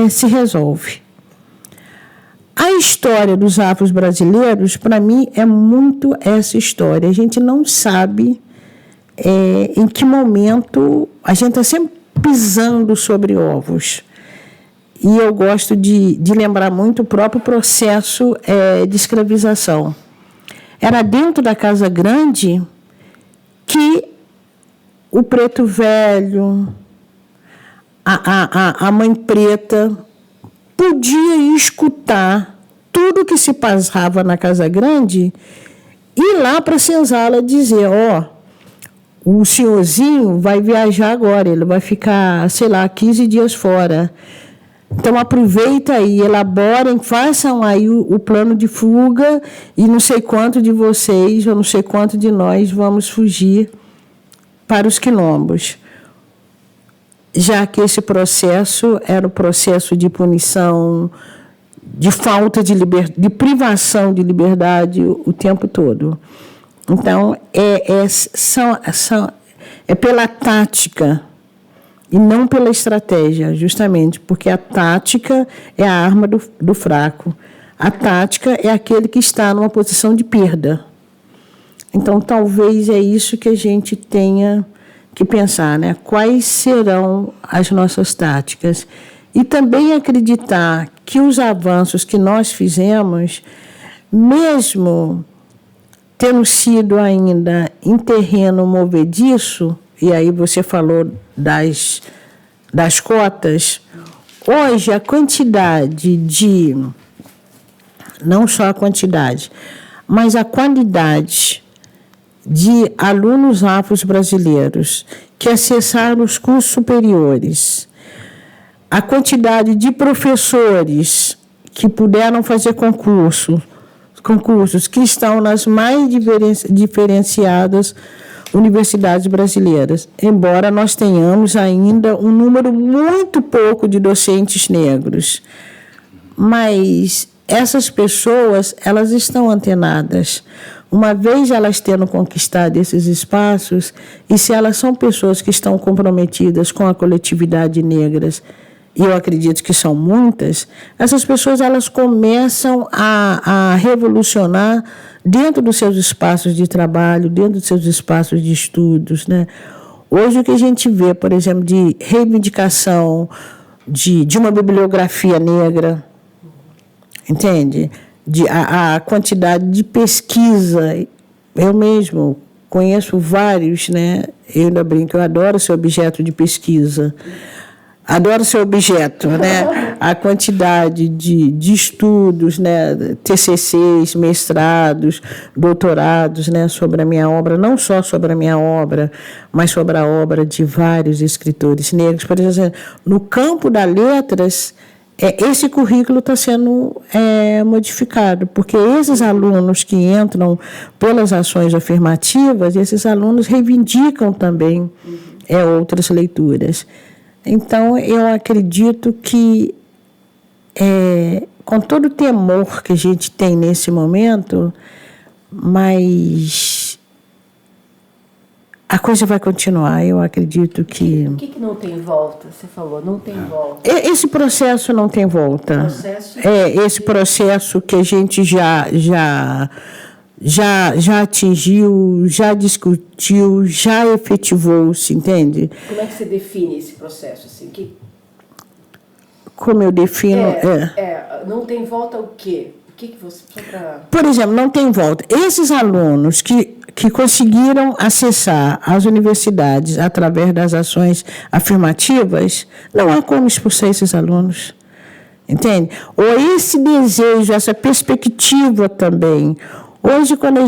se resolve. A história dos afros brasileiros, para mim, é muito essa história. A gente não sabe em que momento a gente está sempre pisando sobre ovos. E eu gosto de lembrar muito o próprio processo de escravização. Era dentro da Casa Grande que o preto velho, a mãe preta, podia escutar tudo que se passava na Casa Grande e ir lá para a senzala dizer, o senhorzinho vai viajar agora, ele vai ficar, 15 dias fora. Então, aproveita aí, elaborem, façam aí o plano de fuga e não sei quanto de vocês, ou não sei quanto de nós vamos fugir para os quilombos, já que esse processo era o processo de punição, de falta de liberdade, de privação de liberdade o tempo todo. Então, é pela tática e não pela estratégia, justamente, porque a tática é a arma do fraco. A tática é aquele que está numa posição de perda. Então, talvez é isso que a gente tenha que pensar, né? Quais serão as nossas táticas? E também acreditar que os avanços que nós fizemos, mesmo tendo sido ainda em terreno movediço, e aí você falou das cotas, hoje a quantidade de, não só a quantidade, mas a qualidade de alunos afro-brasileiros que acessaram os cursos superiores, a quantidade de professores que puderam fazer concursos que estão nas mais diferenciadas universidades brasileiras, embora nós tenhamos ainda um número muito pouco de docentes negros. Mas essas pessoas, elas estão antenadas. Uma vez elas tendo conquistado esses espaços, e se elas são pessoas que estão comprometidas com a coletividade negra, e eu acredito que são muitas, essas pessoas elas começam a revolucionar dentro dos seus espaços de trabalho, dentro dos seus espaços de estudos, né? Hoje o que a gente vê, por exemplo, de reivindicação de uma bibliografia negra, entende? A quantidade de pesquisa, eu mesmo conheço vários, né? Eu ainda brinco, eu adoro ser objeto de pesquisa. Adoro ser objeto, né? A quantidade de estudos, né? TCCs, mestrados, doutorados, né? Sobre a minha obra, não só sobre a minha obra, mas sobre a obra de vários escritores negros. Por exemplo, no campo das letras, esse currículo está sendo modificado, porque esses alunos que entram pelas ações afirmativas, esses alunos reivindicam também outras leituras. Então, eu acredito que, com todo o temor que a gente tem nesse momento, mas a coisa vai continuar. Eu acredito que... O que não tem volta? Você falou, não tem volta. Esse processo não tem volta. Esse processo que a gente já atingiu, já discutiu, já efetivou-se, entende? Como é que você define esse processo? Assim? Como eu defino... não tem volta o quê? O que você... Por exemplo, não tem volta. Esses alunos que conseguiram acessar as universidades através das ações afirmativas, não há como expulsar esses alunos. Entende? Ou esse desejo, essa perspectiva também... Hoje, quando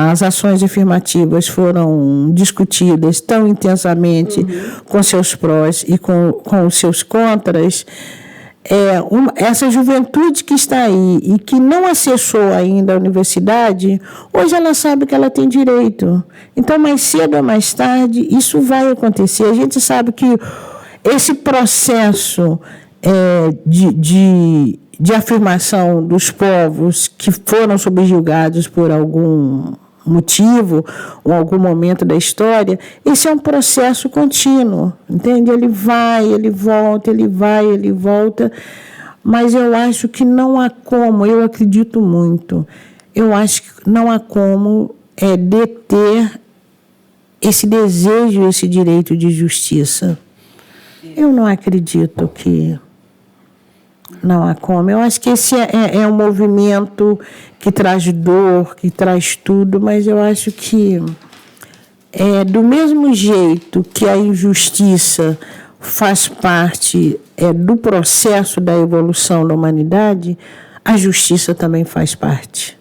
as ações afirmativas foram discutidas tão intensamente com seus prós e com os seus contras, essa juventude que está aí e que não acessou ainda a universidade, hoje ela sabe que ela tem direito. Então, mais cedo ou mais tarde, isso vai acontecer. A gente sabe que esse processo de afirmação dos povos que foram subjugados por algum motivo ou algum momento da história, esse é um processo contínuo, entende? Ele vai, ele volta, ele vai, ele volta, mas eu acho que não há como, eu acredito muito, eu acho que não há como deter esse desejo, esse direito de justiça. Eu não acredito que... Não há como. Eu acho que esse é um movimento que traz dor, que traz tudo, mas eu acho que, do mesmo jeito que a injustiça faz parte do processo da evolução da humanidade, a justiça também faz parte.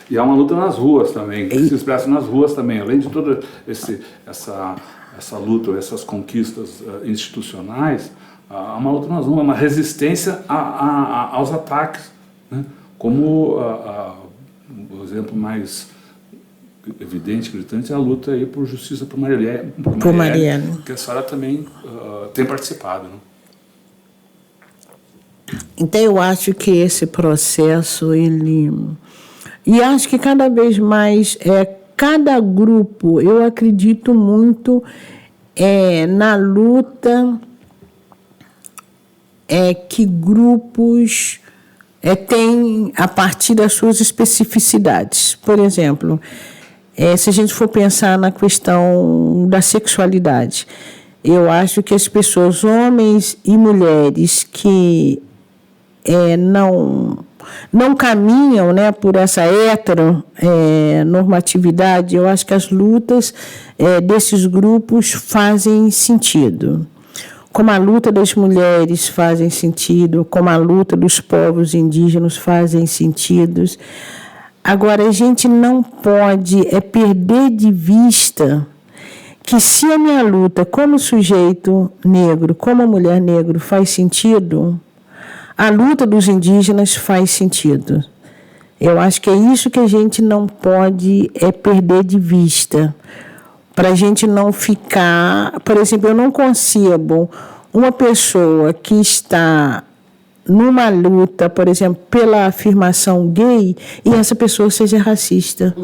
E há uma luta nas ruas também, que se expressa nas ruas também, além de toda essa luta, essas conquistas institucionais. Há uma luta nas ruas, uma resistência aos ataques, né? Como o exemplo mais evidente, gritante, é a luta aí por justiça por Marielle, que a senhora também tem participado, né? Então eu acho que esse processo, e acho que cada vez mais, cada grupo, eu acredito muito na luta que grupos têm a partir das suas especificidades. Por exemplo, se a gente for pensar na questão da sexualidade, eu acho que as pessoas, homens e mulheres, que não caminham, né, por essa heteronormatividade, eu acho que as lutas desses grupos fazem sentido. Como a luta das mulheres fazem sentido, como a luta dos povos indígenas fazem sentido. Agora, a gente não pode perder de vista que se a minha luta como sujeito negro, como mulher negra faz sentido, a luta dos indígenas faz sentido. Eu acho que é isso que a gente não pode perder de vista, para a gente não ficar... Por exemplo, eu não concebo uma pessoa que está numa luta, por exemplo, pela afirmação gay, e essa pessoa seja racista.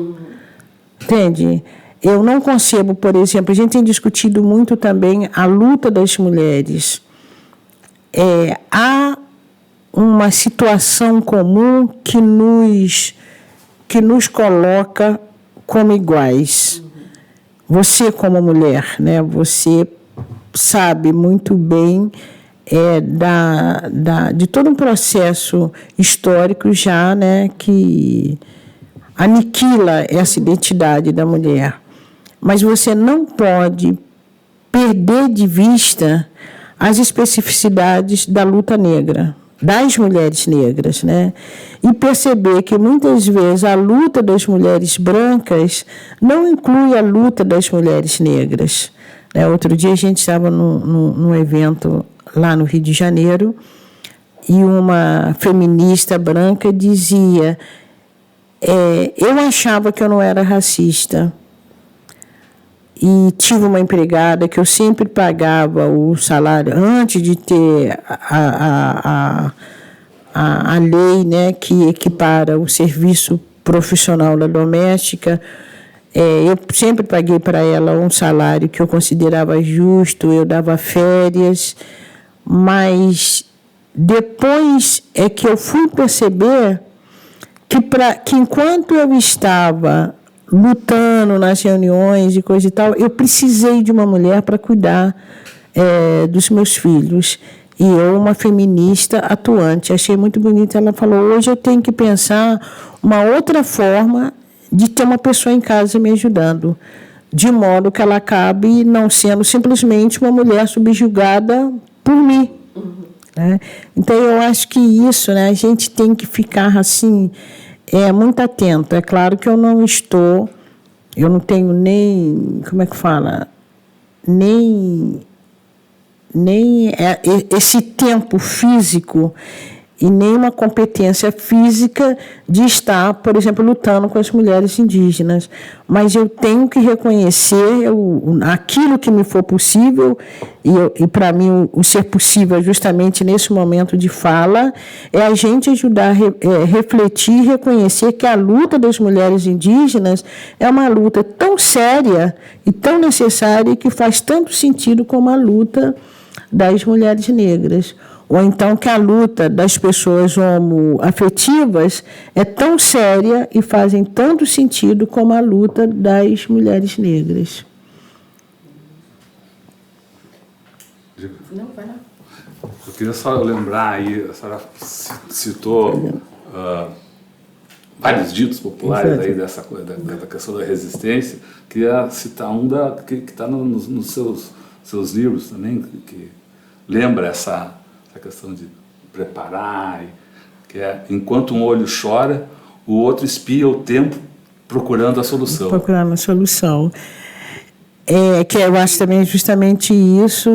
Entende? Eu não concebo, por exemplo, a gente tem discutido muito também a luta das mulheres. Há uma situação comum que nos coloca como iguais. Você, como mulher, né, você sabe muito bem de todo um processo histórico já, né, que aniquila essa identidade da mulher. Mas você não pode perder de vista as especificidades da luta negra, das mulheres negras, né? E perceber que muitas vezes a luta das mulheres brancas não inclui a luta das mulheres negras. Outro dia a gente estava num evento lá no Rio de Janeiro e uma feminista branca dizia: eu achava que eu não era racista e tive uma empregada que eu sempre pagava o salário antes de ter a lei, né, que equipara o serviço profissional da doméstica. Eu sempre paguei para ela um salário que eu considerava justo, eu dava férias, mas depois é que eu fui perceber que enquanto eu estava lutando nas reuniões e coisa e tal, eu precisei de uma mulher para cuidar dos meus filhos. E eu, uma feminista atuante, achei muito bonito. Ela falou: hoje eu tenho que pensar uma outra forma de ter uma pessoa em casa me ajudando, de modo que ela acabe não sendo simplesmente uma mulher subjugada por mim. Né? Então, eu acho que isso, né, a gente tem que ficar assim, muito atento. É claro que eu não tenho nem, como é que fala, nem esse tempo físico e nem uma competência física de estar, por exemplo, lutando com as mulheres indígenas. Mas eu tenho que reconhecer aquilo que me for possível, e para mim o ser possível é justamente nesse momento de fala, é a gente ajudar a refletir e reconhecer que a luta das mulheres indígenas é uma luta tão séria e tão necessária e que faz tanto sentido como a luta das mulheres negras. Ou então que a luta das pessoas homoafetivas é tão séria e fazem tanto sentido como a luta das mulheres negras. Não, vai lá. Eu queria só lembrar aí, a senhora citou vários ditos populares aí da questão da resistência. Queria citar um que está nos seus livros também, que lembra essa questão de preparar, que é: enquanto um olho chora, o outro espia o tempo procurando a solução. Procurando a solução. Que eu acho também justamente isso.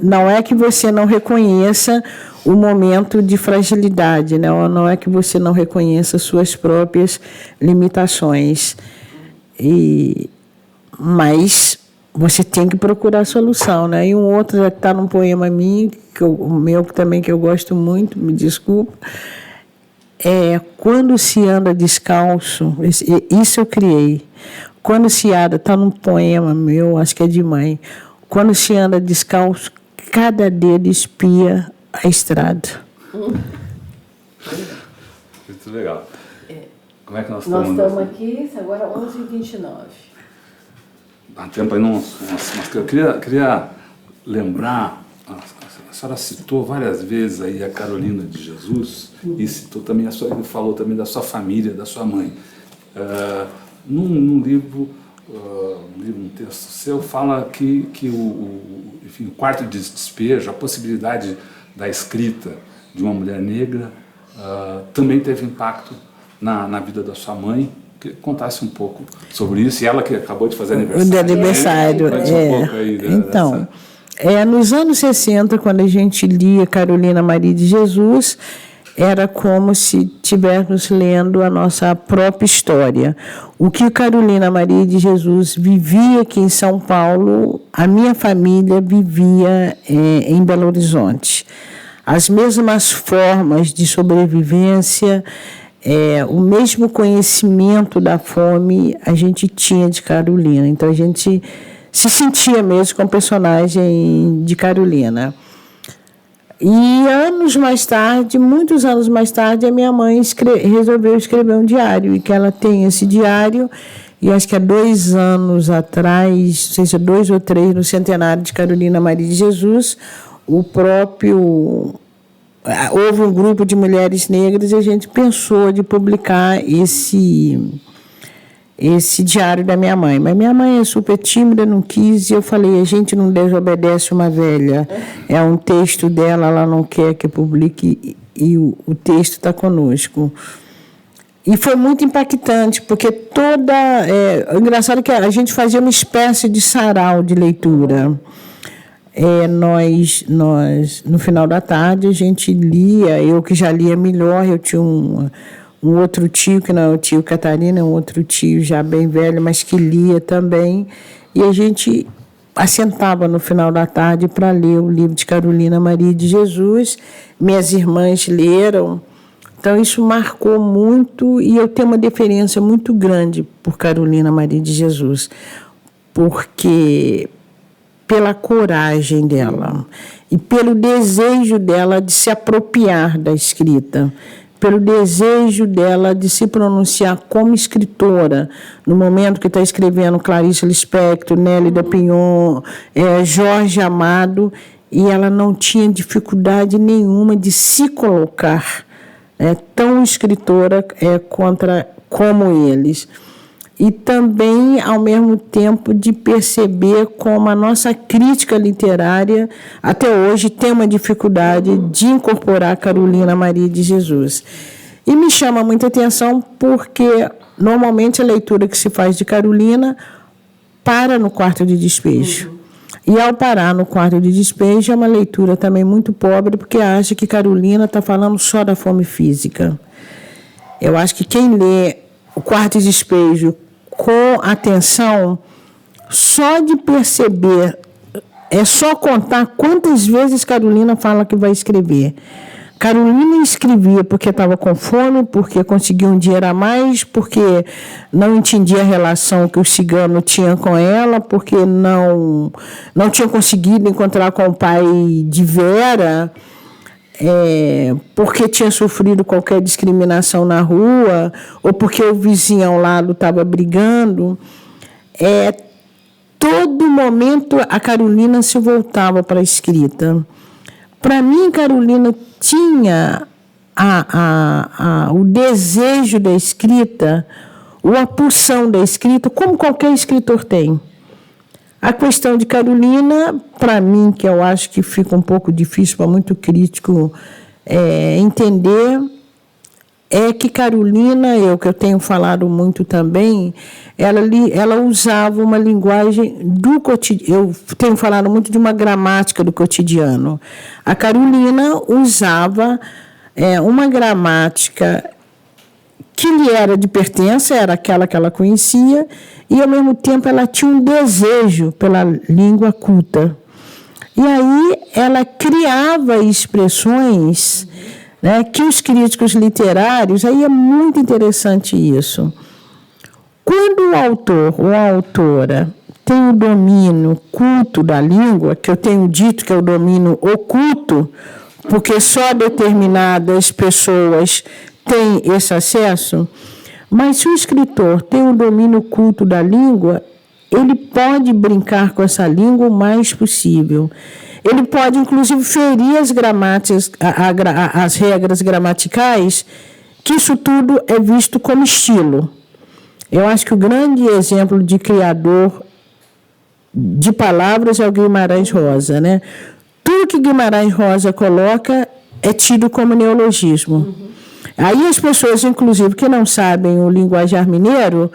Não é que você não reconheça o momento de fragilidade, né? Ou não é que você não reconheça suas próprias limitações. Mas você tem que procurar a solução, né? E um outro já está num poema meu também, que eu gosto muito, me desculpa, quando se anda descalço, isso eu criei. Quando se anda, está num poema meu, acho que é de mãe. Quando se anda descalço, cada dedo espia a estrada. Muito legal. Como é que nós Nós estamos? estamos aqui, agora 11h29. Há tempo aí mas eu queria lembrar, a senhora citou várias vezes aí a Carolina de Jesus e citou também falou também da sua família, da sua mãe. Num livro, um texto seu, fala que enfim, o quarto de despejo, a possibilidade da escrita de uma mulher negra também teve impacto na vida da sua mãe. Que contasse um pouco sobre isso, e ela que acabou de fazer aniversário. De aniversário, Um pouco aí então, nos anos 60, quando a gente lia Carolina Maria de Jesus, era como se estivéssemos lendo a nossa própria história. O que Carolina Maria de Jesus vivia aqui em São Paulo, a minha família vivia em Belo Horizonte. As mesmas formas de sobrevivência, o mesmo conhecimento da fome a gente tinha de Carolina. Então a gente se sentia mesmo com o personagem de Carolina. E anos mais tarde, muitos anos mais tarde, a minha mãe resolveu escrever um diário, e que ela tem esse diário, e acho que há 2 anos atrás, não sei se 2 ou 3, no centenário de Carolina Maria de Jesus, houve um grupo de mulheres negras e a gente pensou de publicar esse diário da minha mãe. Mas minha mãe é super tímida, não quis, e eu falei, a gente não desobedece uma velha. É um texto dela, ela não quer que publique, e o texto está conosco. E foi muito impactante, porque o engraçado é que a gente fazia uma espécie de sarau de leitura. Nós, no final da tarde, a gente lia, eu que já lia melhor, eu tinha um outro tio, que não é o tio Catarina, é um outro tio já bem velho, mas que lia também, e a gente assentava no final da tarde para ler o livro de Carolina Maria de Jesus. Minhas irmãs leram, então isso marcou muito, e eu tenho uma deferência muito grande por Carolina Maria de Jesus, porque pela coragem dela e pelo desejo dela de se apropriar da escrita, pelo desejo dela de se pronunciar como escritora, no momento que está escrevendo Clarice Lispector, Nélida Pinhon, Jorge Amado, e ela não tinha dificuldade nenhuma de se colocar tão escritora como eles. E também, ao mesmo tempo, de perceber como a nossa crítica literária, até hoje, tem uma dificuldade de incorporar Carolina Maria de Jesus. E me chama muita atenção porque, normalmente, a leitura que se faz de Carolina para no quarto de despejo. E, ao parar no quarto de despejo, é uma leitura também muito pobre, porque acha que Carolina está falando só da fome física. Eu acho que quem lê o quarto de despejo com atenção, só de perceber, é só contar quantas vezes Carolina fala que vai escrever. Carolina escrevia porque estava com fome, porque conseguia um dinheiro a mais, porque não entendia a relação que o cigano tinha com ela, porque não tinha conseguido encontrar com o pai de Vera, porque tinha sofrido qualquer discriminação na rua, ou porque o vizinho ao lado estava brigando. Todo momento a Carolina se voltava para a escrita. Para mim, Carolina tinha o desejo da escrita, ou a pulsão da escrita, como qualquer escritor tem. A questão de Carolina, para mim, que eu acho que fica um pouco difícil para muito crítico entender, é que Carolina, que eu tenho falado muito também, ela usava uma linguagem do cotidiano. Eu tenho falado muito de uma gramática do cotidiano. A Carolina usava uma gramática que lhe era de pertença, era aquela que ela conhecia, e, ao mesmo tempo, ela tinha um desejo pela língua culta. E aí ela criava expressões, né, que os críticos literários, aí é muito interessante isso. Quando o autor ou a autora tem o domínio culto da língua, que eu tenho dito que é o domínio oculto, porque só determinadas pessoas têm esse acesso, mas se o escritor tem o domínio culto da língua, ele pode brincar com essa língua o mais possível. Ele pode, inclusive, ferir as regras gramaticais, que isso tudo é visto como estilo. Eu acho que o grande exemplo de criador de palavras é o Guimarães Rosa, né? Tudo que Guimarães Rosa coloca é tido como neologismo. Aí as pessoas, inclusive, que não sabem o linguajar mineiro,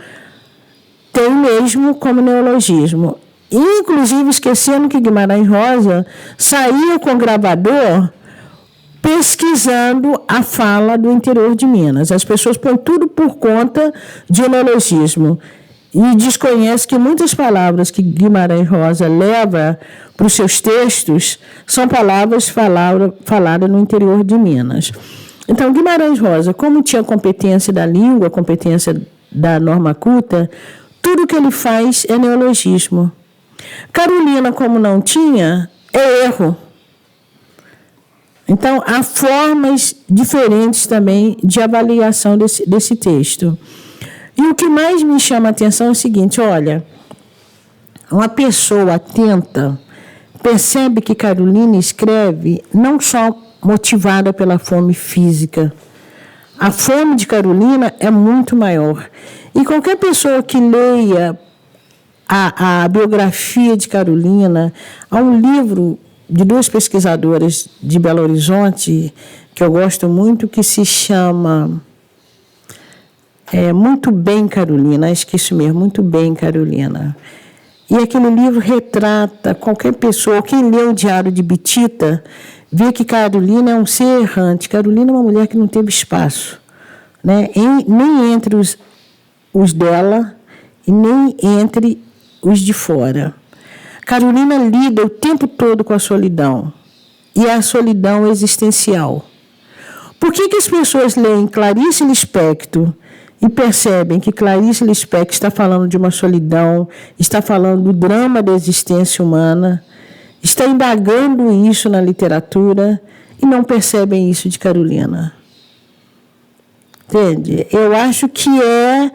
tem mesmo como neologismo. Inclusive, esquecendo que Guimarães Rosa saía com gravador pesquisando a fala do interior de Minas. As pessoas põem tudo por conta de neologismo e desconhecem que muitas palavras que Guimarães Rosa leva para os seus textos são palavras faladas no interior de Minas. Então, Guimarães Rosa, como tinha competência da língua, competência da norma culta, tudo que ele faz é neologismo. Carolina, como não tinha, é erro. Então, há formas diferentes também de avaliação desse texto. E o que mais me chama a atenção é o seguinte, olha, uma pessoa atenta percebe que Carolina escreve não só motivada pela fome física. A fome de Carolina é muito maior. E qualquer pessoa que leia a biografia de Carolina, há um livro de duas pesquisadoras de Belo Horizonte, que eu gosto muito, que se chama Muito Bem, Carolina, acho que isso mesmo, Muito Bem, Carolina. E aquele livro retrata qualquer pessoa, quem lê o Diário de Bitita, vê que Carolina é um ser errante. Carolina é uma mulher que não teve espaço, né? Nem entre os dela e nem entre os de fora. Carolina lida o tempo todo com a solidão, e a solidão existencial. Por que as pessoas leem Clarice Lispector e percebem que Clarice Lispector está falando de uma solidão, está falando do drama da existência humana, está indagando isso na literatura e não percebem isso de Carolina? Entende? Eu acho que é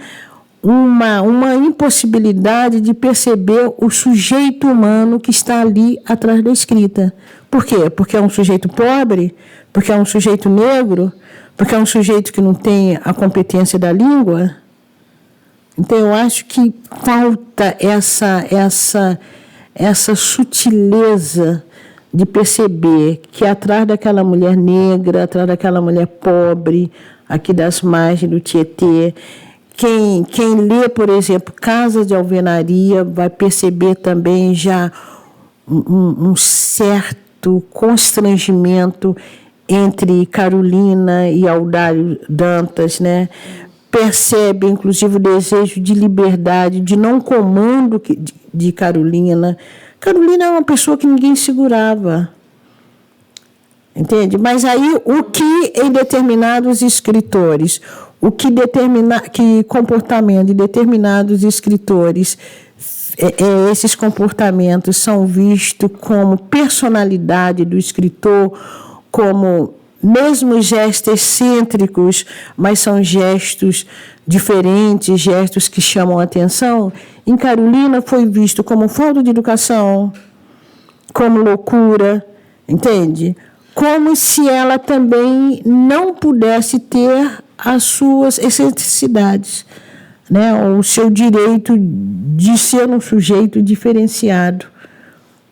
uma impossibilidade de perceber o sujeito humano que está ali atrás da escrita. Por quê? Porque é um sujeito pobre? Porque é um sujeito negro? Porque é um sujeito que não tem a competência da língua? Então, eu acho que falta essa sutileza de perceber que atrás daquela mulher negra, atrás daquela mulher pobre, aqui das margens do Tietê, quem lê, por exemplo, Casa de Alvenaria, vai perceber também já um certo constrangimento entre Carolina e Aldário Dantas, né? Percebe, inclusive, o desejo de liberdade, de não comando de Carolina. Carolina é uma pessoa que ninguém segurava, entende? Mas aí, o que em determinados escritores, que comportamento de determinados escritores, esses comportamentos são vistos como personalidade do escritor, como mesmo gestos excêntricos, mas são gestos diferentes, gestos que chamam a atenção. Em Carolina foi visto como falta de educação, como loucura, entende? Como se ela também não pudesse ter as suas excentricidades, né? O seu direito de ser um sujeito diferenciado.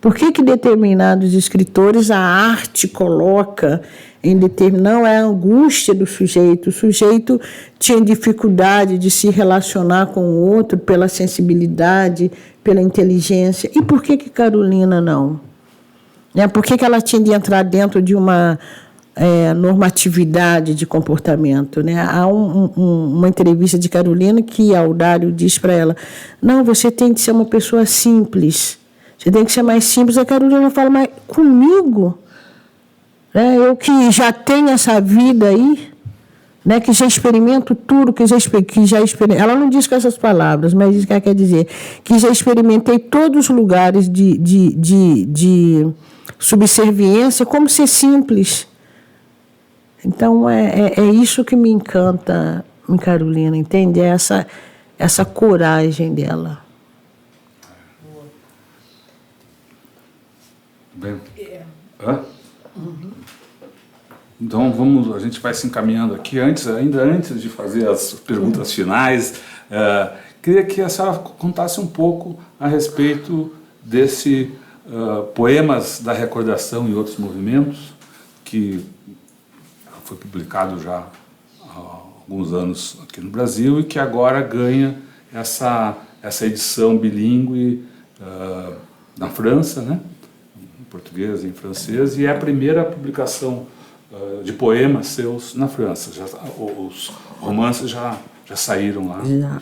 Por que determinados escritores, a arte coloca em não é a angústia do sujeito. O sujeito tinha dificuldade de se relacionar com o outro pela sensibilidade, pela inteligência. E por que Carolina não? Por que ela tinha de entrar dentro de uma normatividade de comportamento, né? Há uma entrevista de Carolina que Audário diz para ela: não, você tem que ser uma pessoa simples, você tem que ser mais simples. A Carolina fala: mas comigo, né? Eu que já tenho essa vida aí, né? Que já experimento tudo, que já experimentei. Ela não diz com essas palavras, mas diz que ela quer dizer que já experimentei todos os lugares de subserviência, como ser simples. Então, é isso que me encanta em Carolina, entende? É essa coragem dela. Bem, então, a gente vai se encaminhando aqui. Ainda antes de fazer as perguntas finais, queria que a senhora contasse um pouco a respeito desse Poemas da Recordação e Outros Movimentos, que foi publicado já há alguns anos aqui no Brasil e que agora ganha essa edição bilíngue na França, né? Em português e em francês, e é a primeira publicação de poemas seus na França. Os romances já saíram lá. Já.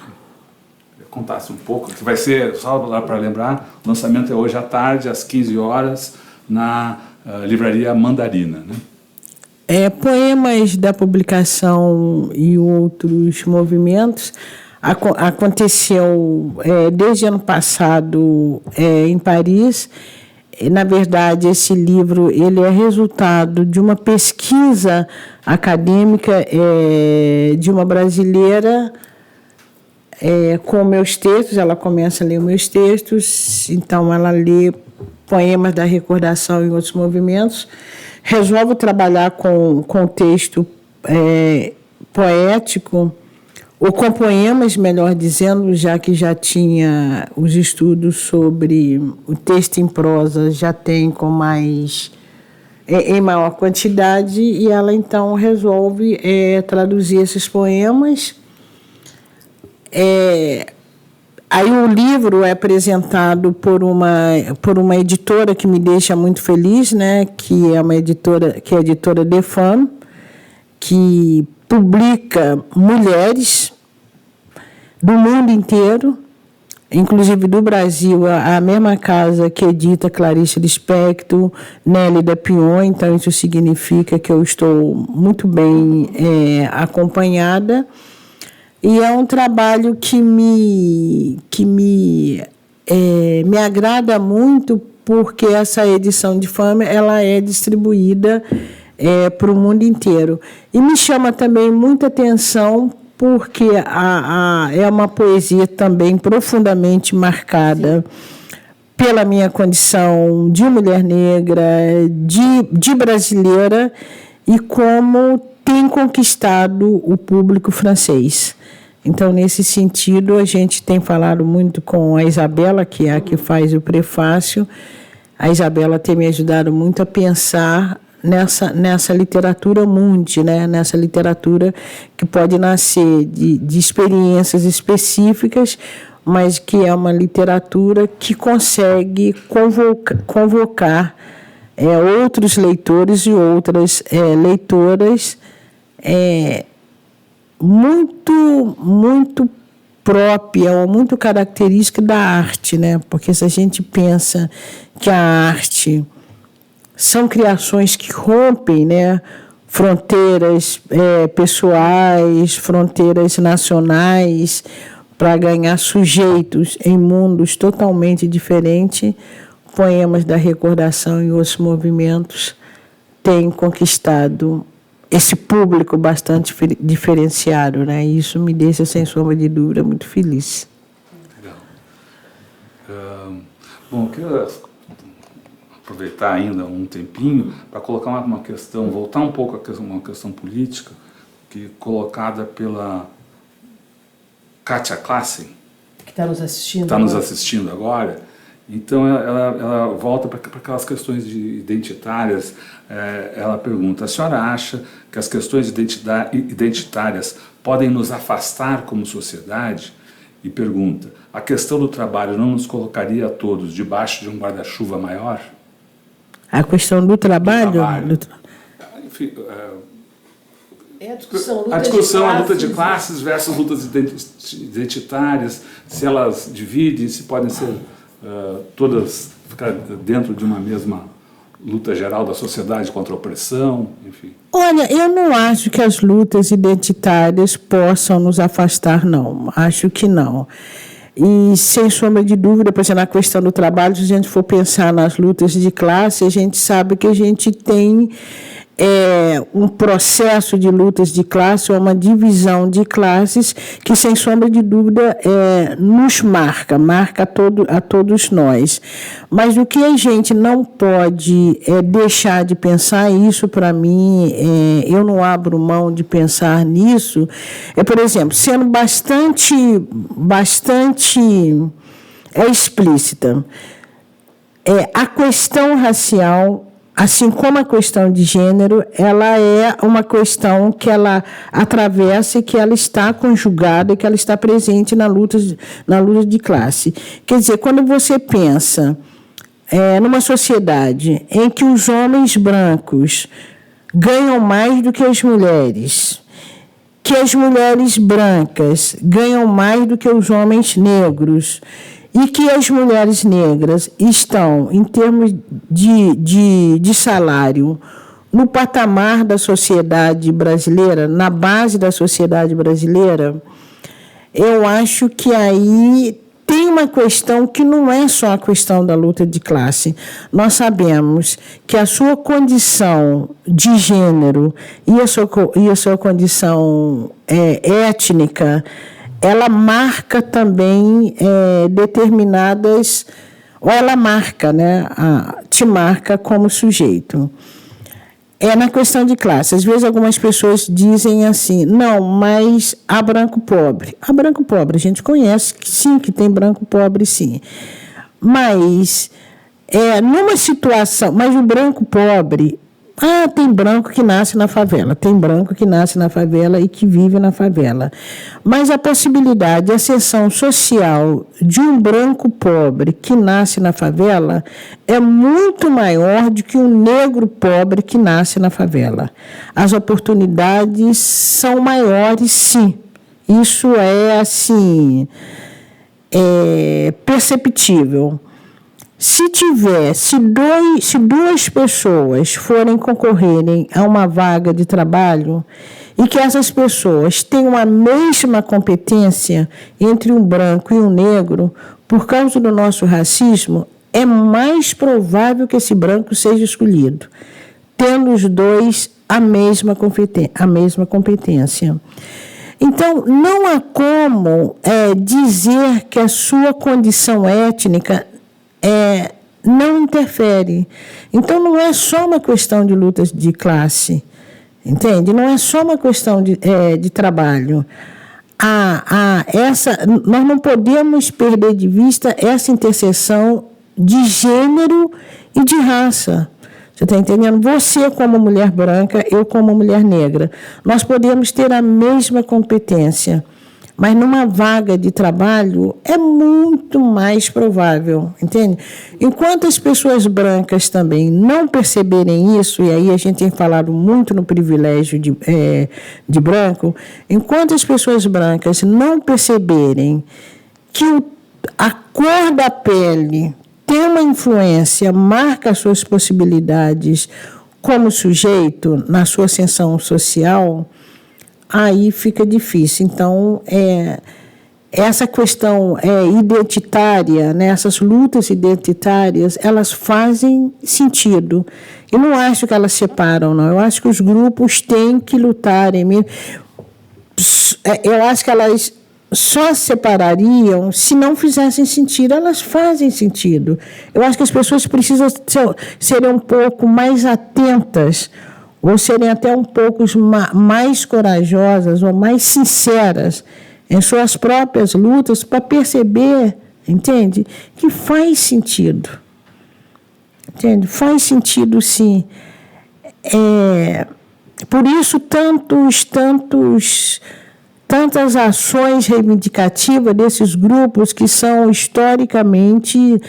Contasse um pouco, que vai ser, só lá para lembrar, o lançamento é hoje à tarde, às 15 horas, na livraria Mandarina, né? Poemas da publicação e outros movimentos aconteceu desde ano passado em Paris. Na verdade, esse livro ele é resultado de uma pesquisa acadêmica de uma brasileira com meus textos. Ela começa a ler meus textos, então ela lê Poemas da Recordação e Outros Movimentos, resolve trabalhar com texto poético, ou com poemas, melhor dizendo, já que já tinha os estudos sobre o texto em prosa, já tem com mais, em maior quantidade, e ela então resolve traduzir esses poemas. Aí o livro é apresentado por uma editora que me deixa muito feliz, né? Que é a editora Defam, que publica mulheres do mundo inteiro, inclusive do Brasil, a mesma casa que edita Clarice Lispector, Nélida Pion. Então isso significa que eu estou muito bem acompanhada. E é um trabalho que me agrada muito, porque essa edição de Fama ela é distribuída para o mundo inteiro. E me chama também muita atenção, porque é uma poesia também profundamente marcada pela minha condição de mulher negra, de brasileira, e como tem conquistado o público francês. Então, nesse sentido, a gente tem falado muito com a Isabela, que é a que faz o prefácio. A Isabela tem me ajudado muito a pensar nessa literatura mundi, né? Nessa literatura que pode nascer de experiências específicas, mas que é uma literatura que consegue convocar outros leitores e outras leitoras muito própria ou muito característica da arte, né? Porque se a gente pensa que a arte são criações que rompem, né, fronteiras pessoais, fronteiras nacionais, para ganhar sujeitos em mundos totalmente diferentes, Poemas da Recordação e Outros Movimentos têm conquistado esse público bastante diferenciado, né? E isso me deixa, sem sombra de dúvida, muito feliz. Legal. Bom, eu queria aproveitar ainda um tempinho para colocar uma questão, voltar um pouco a uma questão política, que colocada pela Kátia Klassen, que está nos assistindo. Está nos assistindo agora. Então, ela volta para aquelas questões identitárias. Ela pergunta: a senhora acha que as questões identitárias podem nos afastar como sociedade? E pergunta: a questão do trabalho não nos colocaria a todos debaixo de um guarda-chuva maior? A questão do trabalho? a discussão, a luta de classes versus lutas identitárias, se elas dividem, se podem ser todas ficar dentro de uma mesma luta geral da sociedade contra a opressão, enfim. Olha, eu não acho que as lutas identitárias possam nos afastar, não. Acho que não. E, sem sombra de dúvida, por exemplo, na questão do trabalho, se a gente for pensar nas lutas de classe, a gente sabe que a gente tem um processo de lutas de classe, ou uma divisão de classes que, sem sombra de dúvida, nos marca a todos nós. Mas o que a gente não pode deixar de pensar, isso para mim, eu não abro mão de pensar nisso, por exemplo, sendo bastante explícita, a questão racial, assim como a questão de gênero, ela é uma questão que ela atravessa e que ela está conjugada e que ela está presente na luta de classe. Quer dizer, quando você pensa numa sociedade em que os homens brancos ganham mais do que as mulheres, que as mulheres brancas ganham mais do que os homens negros, e que as mulheres negras estão, em termos de salário, no patamar da sociedade brasileira, na base da sociedade brasileira, eu acho que aí tem uma questão que não é só a questão da luta de classe. Nós sabemos que a sua condição de gênero e a sua condição étnica, ela marca também determinadas, ou ela marca, te marca como sujeito. Na questão de classe, às vezes algumas pessoas dizem assim, não, mas há branco pobre. Há branco pobre, a gente conhece que sim, que tem branco pobre, sim. Mas, numa situação, mas o branco pobre, tem branco que nasce na favela, tem branco que nasce na favela e que vive na favela. Mas a possibilidade de ascensão social de um branco pobre que nasce na favela é muito maior do que um negro pobre que nasce na favela. As oportunidades são maiores, sim. Isso é, assim, perceptível. Se duas pessoas forem concorrerem a uma vaga de trabalho e que essas pessoas tenham a mesma competência entre um branco e um negro, por causa do nosso racismo, é mais provável que esse branco seja escolhido, tendo os dois a mesma competência. Então, não há como dizer que a sua condição étnica não interfere. Então, não é só uma questão de lutas de classe, entende? Não é só uma questão de trabalho. Nós não podemos perder de vista essa interseção de gênero e de raça. Você está entendendo? Você como mulher branca, eu como mulher negra. Nós podemos ter a mesma competência, mas numa vaga de trabalho é muito mais provável, entende? Enquanto as pessoas brancas também não perceberem isso, e aí a gente tem falado muito no privilégio de branco, enquanto as pessoas brancas não perceberem que a cor da pele tem uma influência, marca as suas possibilidades como sujeito na sua ascensão social, aí fica difícil. Então, essa questão identitária, né, essas lutas identitárias, elas fazem sentido. Eu não acho que elas separam, não. Eu acho que os grupos têm que lutarem. Eu acho que elas só separariam se não fizessem sentido. Elas fazem sentido. Eu acho que as pessoas precisam serem um pouco mais atentas, ou serem até um pouco mais corajosas ou mais sinceras em suas próprias lutas para perceber, entende? Que faz sentido. Entende? Faz sentido, sim. Por isso, tantas ações reivindicativas desses grupos que são historicamente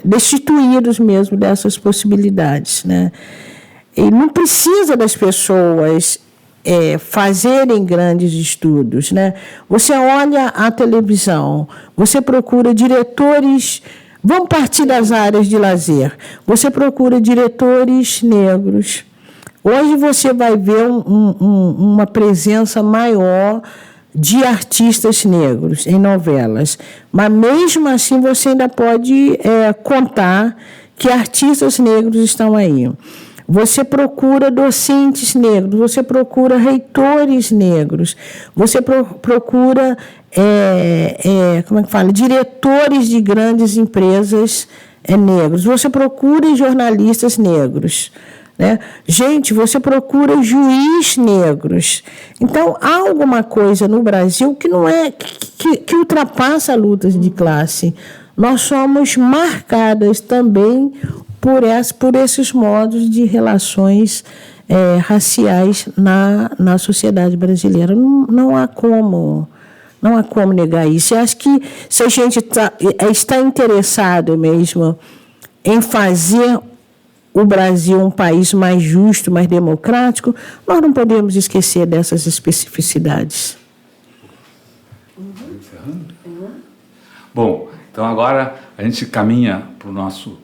destituídos mesmo dessas possibilidades, né? E não precisa das pessoas fazerem grandes estudos, né? Você olha a televisão, você procura diretores. Vamos partir das áreas de lazer. Você procura diretores negros. Hoje você vai ver uma presença maior de artistas negros em novelas. Mas, mesmo assim, você ainda pode contar que artistas negros estão aí. Você procura docentes negros, você procura reitores negros, você procura diretores de grandes empresas negros, você procura jornalistas negros, né? Gente, você procura juiz negros. Então, há alguma coisa no Brasil que não que ultrapassa lutas de classe. Nós somos marcadas também por esses modos de relações raciais na sociedade brasileira. Não há como negar isso. Eu acho que se a gente está interessado mesmo em fazer o Brasil um país mais justo, mais democrático, nós não podemos esquecer dessas especificidades. Bom, então agora a gente caminha para o nosso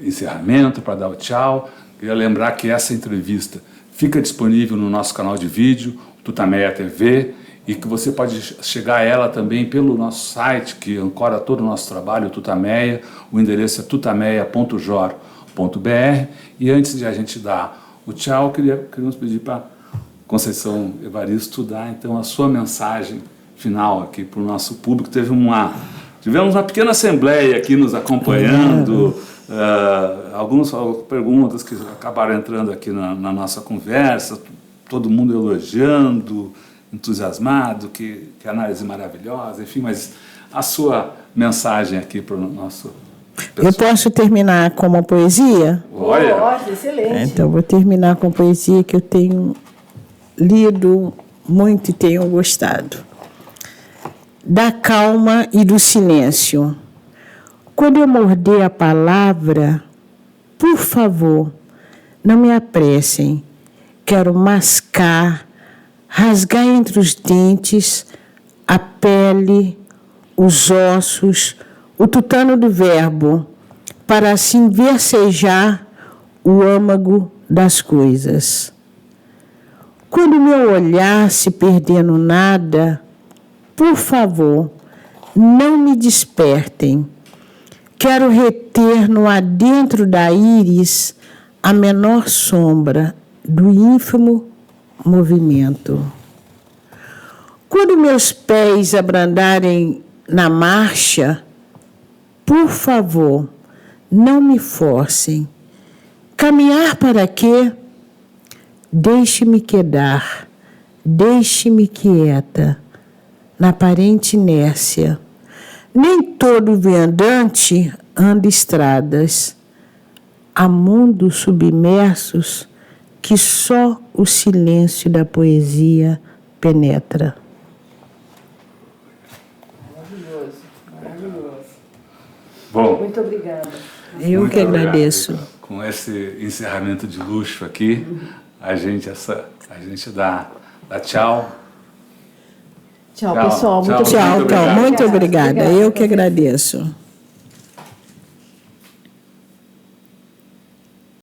encerramento, para dar o tchau. Queria lembrar que essa entrevista fica disponível no nosso canal de vídeo, Tutameia TV, e que você pode chegar a ela também pelo nosso site, que ancora todo o nosso trabalho, o Tutameia. O endereço é tutameia.jor.br. E antes de a gente dar o tchau, queríamos pedir para Conceição Evaristo dar então a sua mensagem final aqui para o nosso público. Tivemos uma pequena assembleia aqui nos acompanhando, algumas perguntas que acabaram entrando aqui na nossa conversa, todo mundo elogiando, entusiasmado, que análise maravilhosa, enfim, mas a sua mensagem aqui para o nosso pessoal. Eu posso terminar com uma poesia? Olha, excelente. Então, vou terminar com poesia que eu tenho lido muito e tenho gostado. Da calma e do silêncio. Quando eu morder a palavra, por favor, não me apressem. Quero mascar, rasgar entre os dentes a pele, os ossos, o tutano do verbo, para assim versejar o âmago das coisas. Quando meu olhar se perder no nada, por favor, não me despertem. Quero reter no adentro da íris a menor sombra do ínfimo movimento. Quando meus pés abrandarem na marcha, por favor, não me forcem. Caminhar para quê? Deixe-me quedar, deixe-me quieta, na aparente inércia. Nem todo viandante anda estradas. Há mundos submersos que só o silêncio da poesia penetra. Maravilhoso, maravilhoso. Bom, muito obrigada. Eu muito que agradeço. Obrigado. Com esse encerramento de luxo aqui, a gente dá tchau. Tchau, pessoal. Tchau, Tchau, muito obrigada. Eu que agradeço.